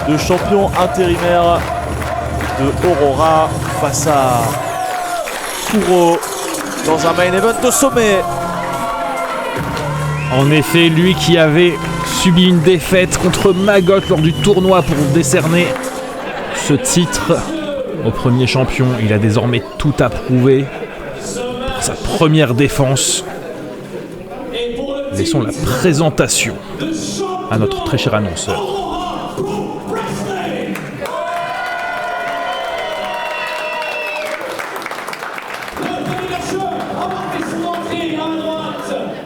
[SPEAKER 2] de champion intérimaire de Aurora face à Kuro dans un main event au sommet.
[SPEAKER 1] En effet, lui qui avait subi une défaite contre Maggot lors du tournoi pour décerner ce titre au premier champion, il a désormais tout approuvé pour sa première défense. Laissons la présentation à notre très cher annonceur.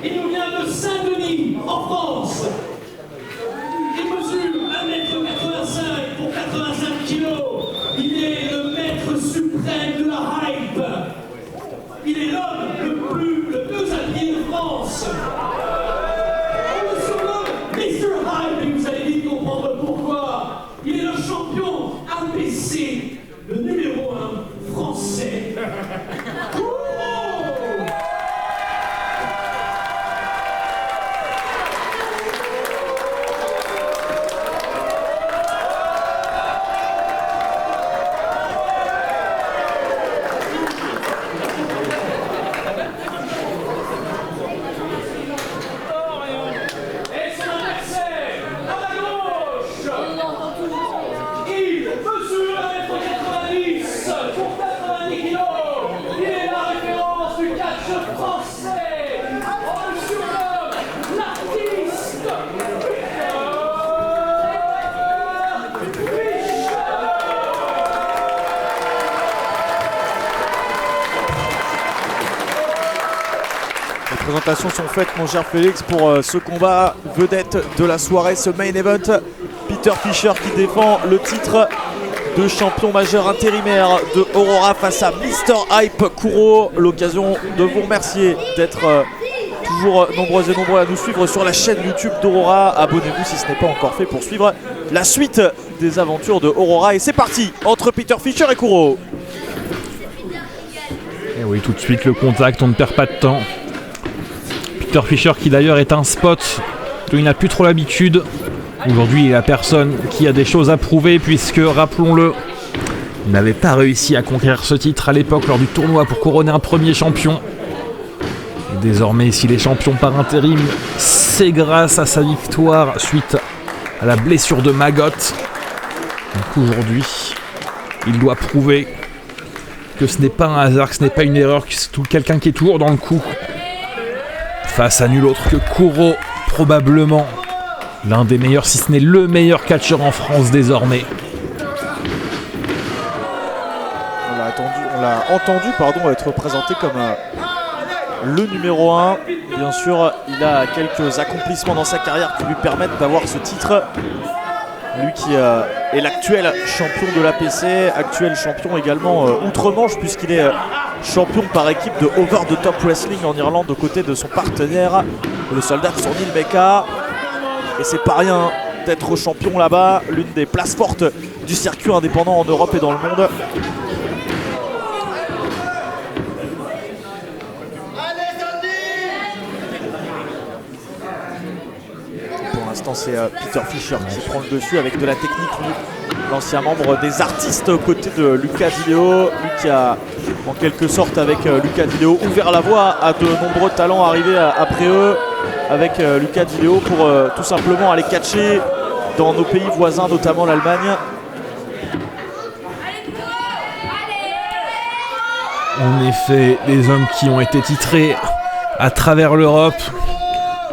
[SPEAKER 3] Il nous vient de Saint-Denis, en France. Il mesure 1m85 pour 85 kg. Il est le maître suprême de la hype. Il est l'homme le plus habillé de France.
[SPEAKER 2] présentations sont faites, mon cher Félix, pour ce combat vedette de la soirée, ce main event. Peter Fischer qui défend le titre de champion majeur intérimaire de Aurora face à Mr. Hype Kuro. L'occasion de vous remercier d'être toujours nombreux et nombreux à nous suivre sur la chaîne YouTube d'Aurora. Abonnez-vous si ce n'est pas encore fait pour suivre la suite des aventures de Aurora. Et c'est parti entre Peter Fischer et Kuro.
[SPEAKER 1] Et oui, tout de suite le contact, on ne perd pas de temps. Peter Fischer qui d'ailleurs est un spot dont il n'a plus trop l'habitude. Aujourd'hui, il est la personne qui a des choses à prouver puisque, rappelons-le, il n'avait pas réussi à conquérir ce titre à l'époque lors du tournoi pour couronner un premier champion. Et désormais, s'il est champion par intérim, c'est grâce à sa victoire suite à la blessure de Maggot. Donc aujourd'hui, il doit prouver que ce n'est pas un hasard, que ce n'est pas une erreur, que c'est quelqu'un qui est toujours dans le coup. Face à nul autre que Kuro, probablement l'un des meilleurs, si ce n'est le meilleur catcheur en France désormais.
[SPEAKER 2] On l'a entendu être présenté comme le numéro 1. Bien sûr, il a quelques accomplissements dans sa carrière qui lui permettent d'avoir ce titre. Lui qui est l'actuel champion de l'APC, actuel champion également outre-Manche, puisqu'il est champion par équipe de Over the Top Wrestling en Irlande aux côtés de son partenaire, le soldat Sonil Meka. Et c'est pas rien d'être champion là-bas, l'une des places fortes du circuit indépendant en Europe et dans le monde. Pour l'instant, c'est Peter Fischer qui prend le dessus avec de la technique. L'ancien membre des artistes aux côtés de Lucas Di Leo. Lui qui a, en quelque sorte, avec Lucas Di Leo, ouvert la voie à de nombreux talents arrivés après eux. Avec Lucas Di Leo pour tout simplement aller catcher dans nos pays voisins, notamment l'Allemagne.
[SPEAKER 1] En effet, des hommes qui ont été titrés à travers l'Europe.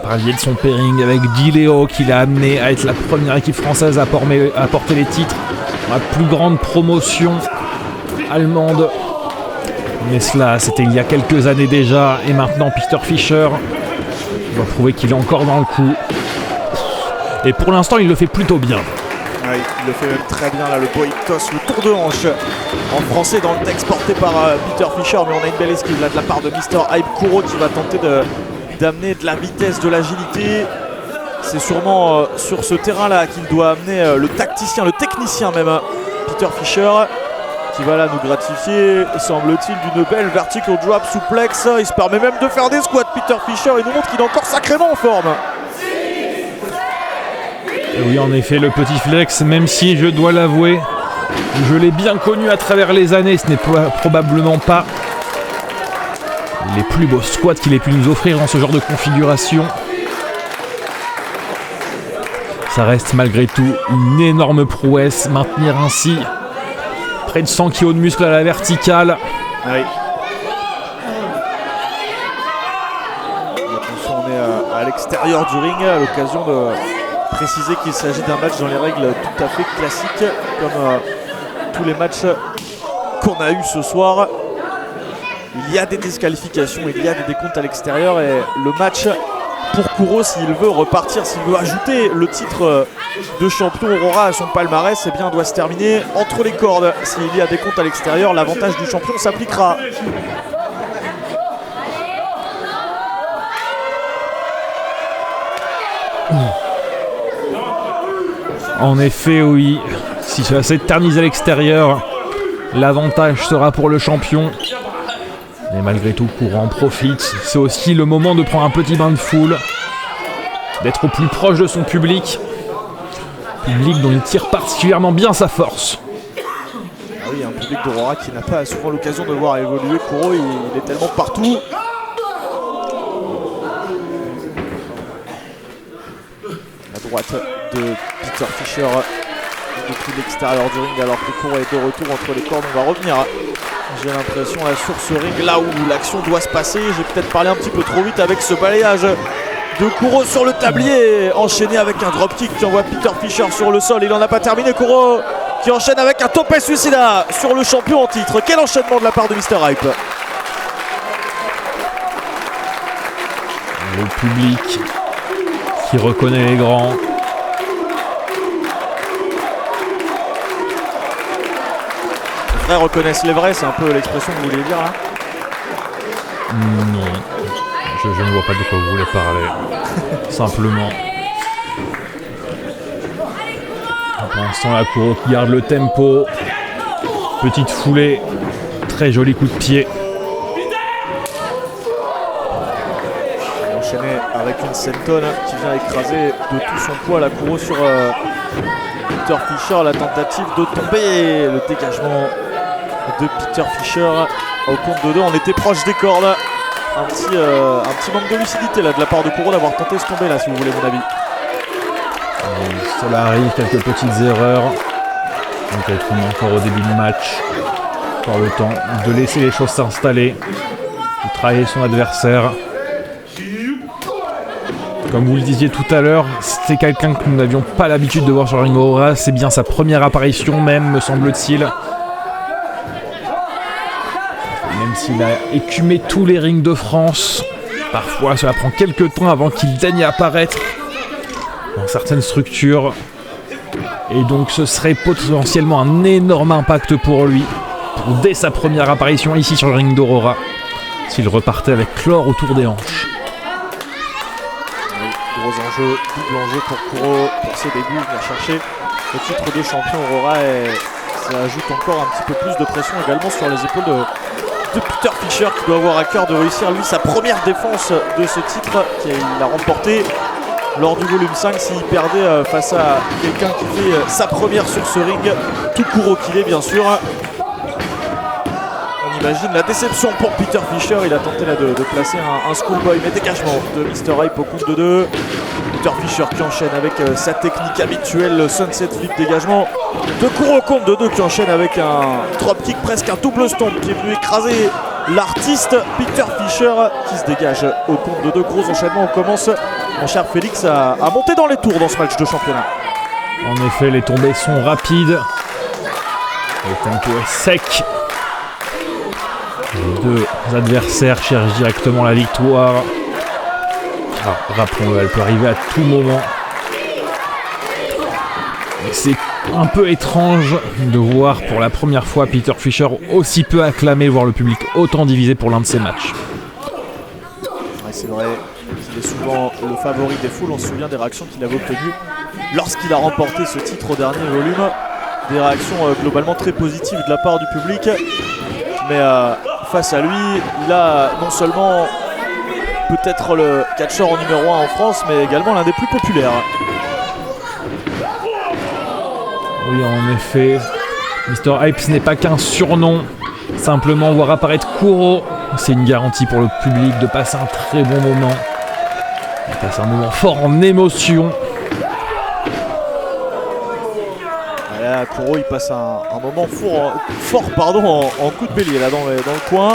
[SPEAKER 1] Par le biais de son pairing avec Di Leo qui l'a amené à être la première équipe française à porter les titres. La plus grande promotion allemande. Mais cela, c'était il y a quelques années déjà. Et maintenant, Peter Fischer va prouver qu'il est encore dans le coup. Et pour l'instant, il le fait plutôt bien.
[SPEAKER 2] Oui, il le fait même très bien là, le Boïtos, le tour de hanche en français dans le texte porté par Peter Fischer. Mais on a une belle esquive là de la part de Mr. Hype Kuro qui va tenter d'amener de la vitesse, de l'agilité. C'est sûrement sur ce terrain-là qu'il doit amener le tacticien, le technicien même, Peter Fischer, qui va là nous gratifier, semble-t-il, d'une belle vertical drop souplex. Il se permet même de faire des squats, Peter Fischer. Il nous montre qu'il est encore sacrément en forme.
[SPEAKER 1] Et oui, en effet, le petit flex, même si je dois l'avouer, je l'ai bien connu à travers les années, ce n'est probablement pas les plus beaux squats qu'il ait pu nous offrir dans ce genre de configuration. Ça reste malgré tout une énorme prouesse, maintenir ainsi près de 100 kg de muscle à la verticale.
[SPEAKER 2] Oui. Attention, on est à l'extérieur du ring, à l'occasion de préciser qu'il s'agit d'un match dans les règles tout à fait classiques, comme tous les matchs qu'on a eu ce soir. Il y a des disqualifications, il y a des décomptes à l'extérieur et le match pour Kuro, s'il veut repartir, s'il veut ajouter le titre de champion Aurora à son palmarès, eh bien doit se terminer entre les cordes. S'il y a des comptes à l'extérieur, l'avantage du champion s'appliquera.
[SPEAKER 1] En effet, oui. Si ça s'éternise à l'extérieur, l'avantage sera pour le champion. Mais malgré tout, Kuro en profite. C'est aussi le moment de prendre un petit bain de foule, d'être au plus proche de son public. Public dont il tire particulièrement bien sa force.
[SPEAKER 2] Ah oui, un public d'Aurora qui n'a pas souvent l'occasion de voir évoluer Kuro, il est tellement partout. La droite de Peter Fischer depuis l'extérieur du ring alors que Kuro est de retour entre les cordes. On va revenir, j'ai l'impression, là sur ce ring, là où l'action doit se passer. J'ai peut-être parlé un petit peu trop vite avec ce balayage de Kuro sur le tablier, enchaîné avec un dropkick qui envoie Peter Fischer sur le sol. Il n'en a pas terminé, Kuro qui enchaîne avec un topé suicida sur le champion en titre. Quel enchaînement de la part de Mr. Hype.
[SPEAKER 1] Le public qui reconnaît les grands.
[SPEAKER 2] Les vrais reconnaissent les vrais, c'est un peu l'expression que vous voulez dire là.
[SPEAKER 1] Non, je ne vois pas de quoi vous voulez parler. Simplement. Pour l'instant, la Kuro qui garde le tempo. Petite foulée. Très joli coup de pied.
[SPEAKER 2] Enchaîné avec une senton qui vient écraser de tout son poids la Kuro sur Peter Fischer. La tentative de tomber. Le dégagement de Peter Fischer au compte de 2. On était proche des cordes. Un petit manque de lucidité là de la part de Kuro d'avoir tenté ce tomber là, si vous voulez mon avis.
[SPEAKER 1] Cela arrive, quelques petites erreurs. Donc elle tourne encore au début du match. Encore le temps de laisser les choses s'installer. De travailler son adversaire. Comme vous le disiez tout à l'heure, c'est quelqu'un que nous n'avions pas l'habitude de voir sur Ring Aura. C'est bien sa première apparition même, me semble-t-il. Même s'il a écumé tous les rings de France, parfois cela prend quelques temps avant qu'il daigne apparaître dans certaines structures. Et donc ce serait potentiellement un énorme impact pour lui, dès sa première apparition ici sur le ring d'Aurora, s'il repartait avec l'or autour des hanches.
[SPEAKER 2] Oui, gros enjeu, double enjeu pour Kuro pour ses débuts, venir chercher le titre de champion Aurora et ça ajoute encore un petit peu plus de pression également sur les épaules de Peter Fischer qui doit avoir à cœur de réussir lui sa première défense de ce titre qu'il a remporté lors du volume 5 s'il perdait face à quelqu'un qui fait sa première sur ce ring, tout Kuro qu'il est bien sûr. On imagine la déception pour Peter Fischer, il a tenté là de placer un schoolboy mais dégagement de Mr. Hype au compte de 2. Peter Fischer qui enchaîne avec sa technique habituelle, le sunset flip dégagement de Kuro au compte de 2 qui enchaîne avec un dropkick, presque un double stomp qui est venu écraser l'artiste Peter Fischer qui se dégage au compte de 2. Gros enchaînement, on commence mon cher Félix à monter dans les tours dans ce match de championnat.
[SPEAKER 1] En effet, les tombées sont rapides. Le tempo est sec. Les deux adversaires cherchent directement la victoire. Alors, rappelons-le, elle peut arriver à tout moment. Et c'est un peu étrange de voir pour la première fois Peter Fischer aussi peu acclamé, voir le public autant divisé pour l'un de ses matchs.
[SPEAKER 2] Ouais, c'est vrai qu'il est souvent le favori des foules. On se souvient des réactions qu'il avait obtenues lorsqu'il a remporté ce titre au dernier volume. Des réactions globalement très positives de la part du public. Mais face à lui, il a non seulement peut-être le catcheur en numéro 1 en France, mais également l'un des plus populaires.
[SPEAKER 1] Oui, en effet, Mr. Hype, ce n'est pas qu'un surnom. Simplement voir apparaître Kuro, c'est une garantie pour le public de passer un très bon moment. De passer un moment fort en émotion.
[SPEAKER 2] Là, Kuro, il passe un moment fort en coup de bélier là dans le coin.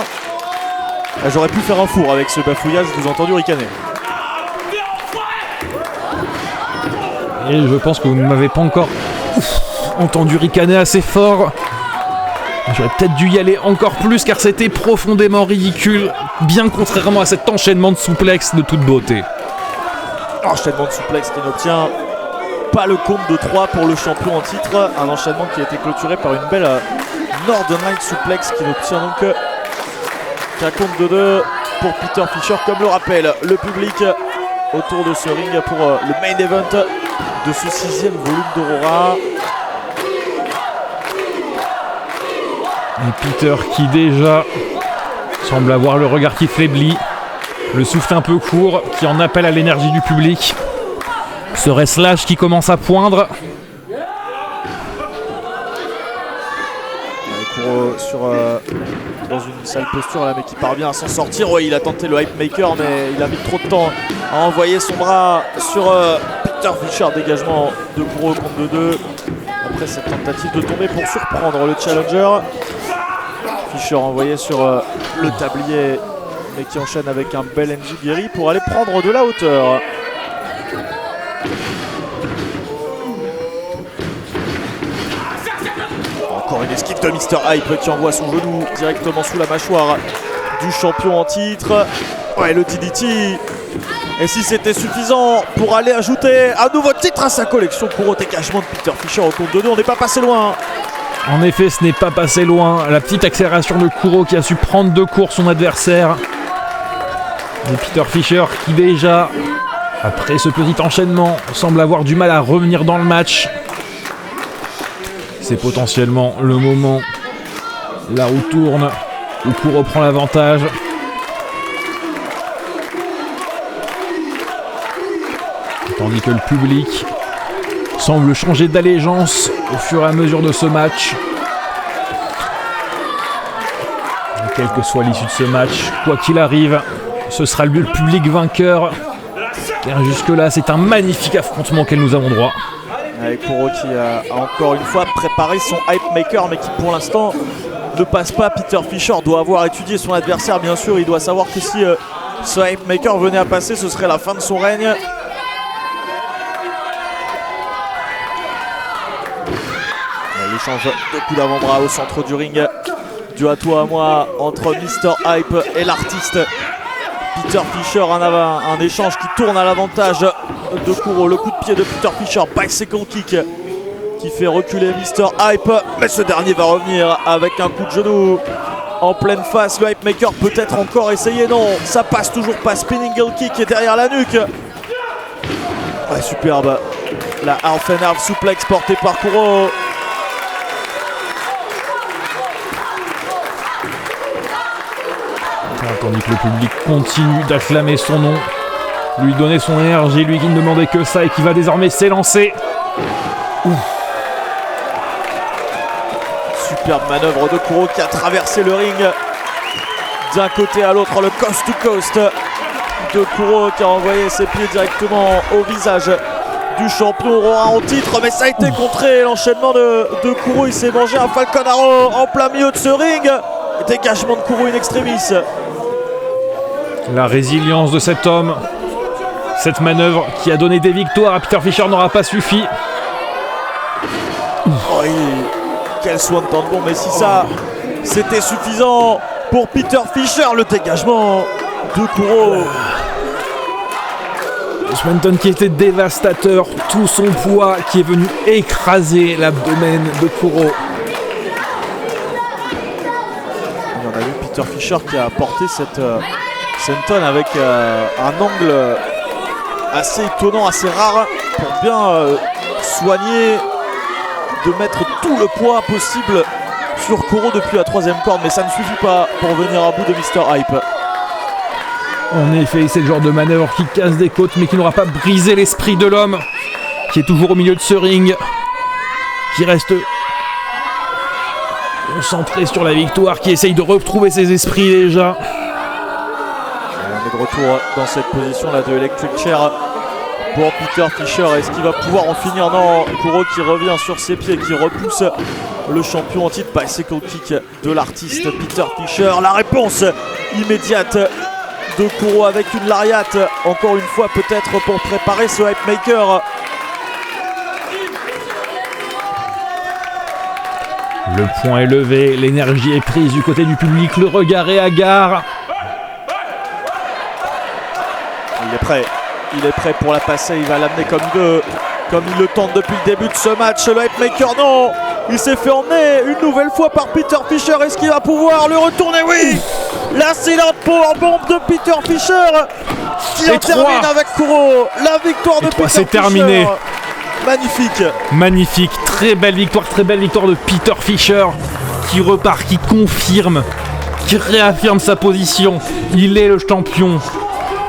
[SPEAKER 2] Là, j'aurais pu faire un four avec ce bafouillage, je vous ai entendu ricaner.
[SPEAKER 1] Et je pense que vous ne m'avez pas encore entendu ricaner assez fort. J'aurais peut-être dû y aller encore plus car c'était profondément ridicule, bien contrairement à cet enchaînement de souplexes de toute beauté.
[SPEAKER 2] Enchaînement de souplexes qui n'obtient pas le compte de 3 pour le champion en titre. Un enchaînement qui a été clôturé par une belle Northern Light suplex qui n'obtient donc qu'un compte de 2 pour Peter Fischer. Comme le rappelle le public autour de ce ring pour le main event de ce 6e volume d'Aurora.
[SPEAKER 1] Et Peter qui déjà semble avoir le regard qui faiblit, le souffle un peu court, qui en appelle à l'énergie du public. Serait-ce l'âge qui commence à poindre?
[SPEAKER 2] Kuro dans une sale posture là, mais qui parvient à s'en sortir. Ouais, il a tenté le hype maker, mais il a mis trop de temps à envoyer son bras sur Peter Fischer. Dégagement de Kuro au compte de 2. Après cette tentative de tomber pour surprendre le challenger. Fischer envoyé sur le tablier, mais qui enchaîne avec un bel Enzuigiri pour aller prendre de la hauteur. Encore une esquive de Mr. Hype qui envoie son genou directement sous la mâchoire du champion en titre. Ouais, le DDT Et si c'était suffisant pour aller ajouter un nouveau titre à sa collection, Kuro, dégagement de Peter Fischer au compte de 2, on n'est pas passé loin.
[SPEAKER 1] En effet, ce n'est pas passé loin. La petite accélération de Kuro qui a su prendre de court son adversaire. Et Peter Fischer qui déjà, après ce petit enchaînement, semble avoir du mal à revenir dans le match. C'est potentiellement le moment, la roue tourne, où Kuro prend l'avantage. Tandis que le public semble changer d'allégeance au fur et à mesure de ce match. Et quelle que soit l'issue de ce match, quoi qu'il arrive, ce sera le public vainqueur. Car jusque-là, c'est un magnifique affrontement auquel nous avons droit.
[SPEAKER 2] Avec Kuro qui a encore une fois préparé son hype maker, mais qui pour l'instant ne passe pas. Peter Fischer doit avoir étudié son adversaire, bien sûr. Il doit savoir que si ce hype maker venait à passer, ce serait la fin de son règne. L'échange de coups d'avant-bras au centre du ring, du à toi à moi entre Mr. Hype et l'artiste Peter Fischer. Un échange qui tourne à l'avantage de Kuro. Le coup de pied de Peter Fischer, bicycle kick qui fait reculer Mr. Hype, mais ce dernier va revenir avec un coup de genou en pleine face. Le Hype Maker peut-être encore essayer, non, ça passe toujours pas. Spinning heel kick est derrière la nuque. Ouais, superbe. La half and half suplex portée par Kuro.
[SPEAKER 1] Tandis que le public continue d'acclamer son nom, lui donner son énergie, lui qui ne demandait que ça et qui va désormais s'élancer.
[SPEAKER 2] Superbe manœuvre de Kuro qui a traversé le ring d'un côté à l'autre, le coast to coast de Kuro qui a envoyé ses pieds directement au visage du champion Aurora en titre, mais ça a été contré. L'enchaînement de Kuro, il s'est mangé un Falcon Arrow en plein milieu de ce ring. Dégagement de Kuro in extremis.
[SPEAKER 1] La résilience de cet homme, cette manœuvre qui a donné des victoires à Peter Fischer n'aura pas suffi.
[SPEAKER 2] Oh, quel swanton bon, mais si ça c'était suffisant pour Peter Fischer, le dégagement de Kuro.
[SPEAKER 1] Swanton qui était dévastateur, tout son poids qui est venu écraser l'abdomen de Kuro.
[SPEAKER 2] On a vu Peter Fischer qui a apporté cette senton avec un angle assez étonnant, assez rare, pour bien soigner, de mettre tout le poids possible sur Kuro depuis la 3e corde, mais ça ne suffit pas pour venir à bout de Mr. Hype.
[SPEAKER 1] En effet, c'est le genre de manœuvre qui casse des côtes, mais qui n'aura pas brisé l'esprit de l'homme, qui est toujours au milieu de ce ring, qui reste concentré sur la victoire, qui essaye de retrouver ses esprits déjà.
[SPEAKER 2] On est de retour dans cette position là de Electric Chair pour Peter Fischer. Est-ce qu'il va pouvoir en finir? Non, Kuro qui revient sur ses pieds, qui repousse le champion en titre. Bicycle kick de l'artiste Peter Fischer. La réponse immédiate de Kuro avec une lariat, encore une fois peut-être pour préparer ce Hype Maker.
[SPEAKER 1] Le point est levé, l'énergie est prise du côté du public, le regard est hagard.
[SPEAKER 2] Il est prêt pour la passer, il va l'amener comme il veut, comme il le tente depuis le début de ce match. Le Hype Maker, non, il s'est fait emmener une nouvelle fois par Peter Fischer. Est-ce qu'il va pouvoir le retourner? Oui, la silent powerbomb de Peter Fischer qui en termine avec Kuro. La victoire de Peter
[SPEAKER 1] c'est
[SPEAKER 2] Fischer.
[SPEAKER 1] Terminé.
[SPEAKER 2] Magnifique.
[SPEAKER 1] Magnifique, très belle victoire de Peter Fischer qui repart, qui confirme, qui réaffirme sa position. Il est le champion.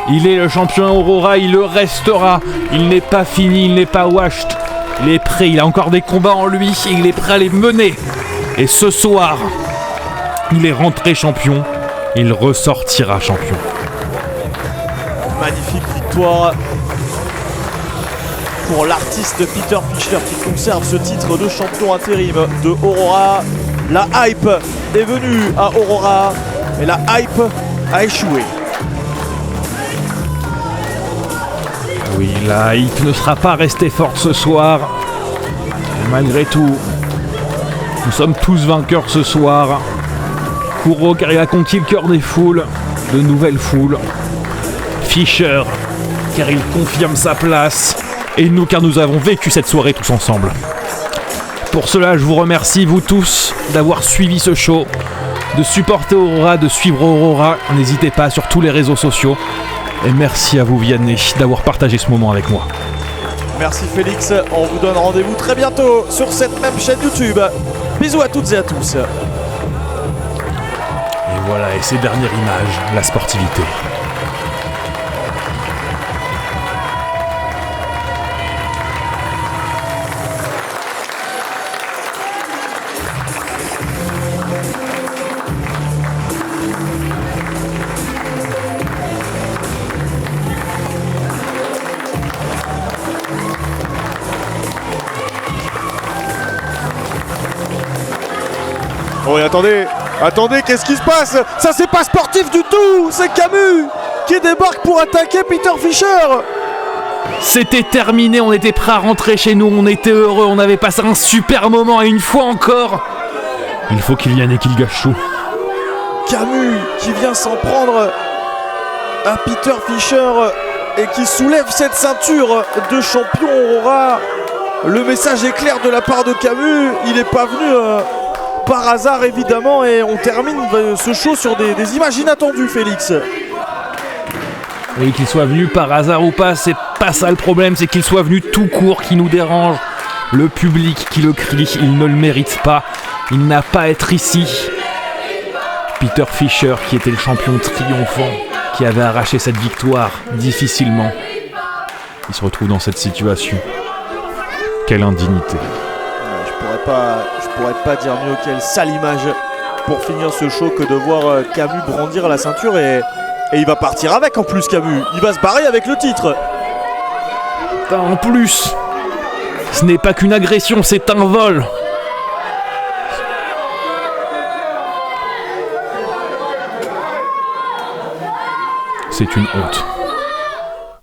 [SPEAKER 1] Il est le champion Aurora, il le restera. Il n'est pas fini, il n'est pas washed. Il est prêt, il a encore des combats en lui et il est prêt à les mener. Et ce soir, il est rentré champion. Il ressortira champion.
[SPEAKER 2] Magnifique victoire pour l'artiste Peter Fischer qui conserve ce titre de champion intérim de Aurora. La hype est venue à Aurora, mais la hype a échoué.
[SPEAKER 1] Oui, la hype ne sera pas restée forte ce soir. Et malgré tout, nous sommes tous vainqueurs ce soir. Kuro car il a conquis le cœur des foules, de nouvelles foules. Fischer car il confirme sa place, et nous car nous avons vécu cette soirée tous ensemble. Pour cela, je vous remercie, vous tous, d'avoir suivi ce show, de supporter Aurora, de suivre Aurora. N'hésitez pas sur tous les réseaux sociaux. Et merci à vous, Vianney, d'avoir partagé ce moment avec moi.
[SPEAKER 2] Merci Félix, on vous donne rendez-vous très bientôt sur cette même chaîne YouTube. Bisous à toutes et à tous.
[SPEAKER 1] Et voilà, et ces dernières images, la sportivité.
[SPEAKER 2] Oh et attendez, qu'est-ce qui se passe? Ça c'est pas sportif du tout. C'est Camus qui débarque pour attaquer Peter Fischer.
[SPEAKER 1] C'était terminé, on était prêts à rentrer chez nous, on était heureux, on avait passé un super moment et une fois encore, il faut qu'il vienne et qu'il gâche tout.
[SPEAKER 2] Camus qui vient s'en prendre à Peter Fischer et qui soulève cette ceinture de champion Aurora. Le message est clair de la part de Camus, il n'est pas venu par hasard évidemment, et on termine ce show sur des images inattendues, Félix.
[SPEAKER 1] Et qu'il soit venu par hasard ou pas, c'est pas ça le problème, c'est qu'il soit venu tout court qui nous dérange. Le public qui le crie, il ne le mérite pas, il n'a pas à être ici. Peter Fischer, qui était le champion triomphant, qui avait arraché cette victoire difficilement, il se retrouve dans cette situation. Quelle indignité.
[SPEAKER 2] Je pourrais pas dire mieux, quelle sale image pour finir ce show que de voir Camus brandir la ceinture, et il va partir avec en plus. Camus, il va se barrer avec le titre.
[SPEAKER 1] En plus, ce n'est pas qu'une agression, c'est un vol. C'est une honte.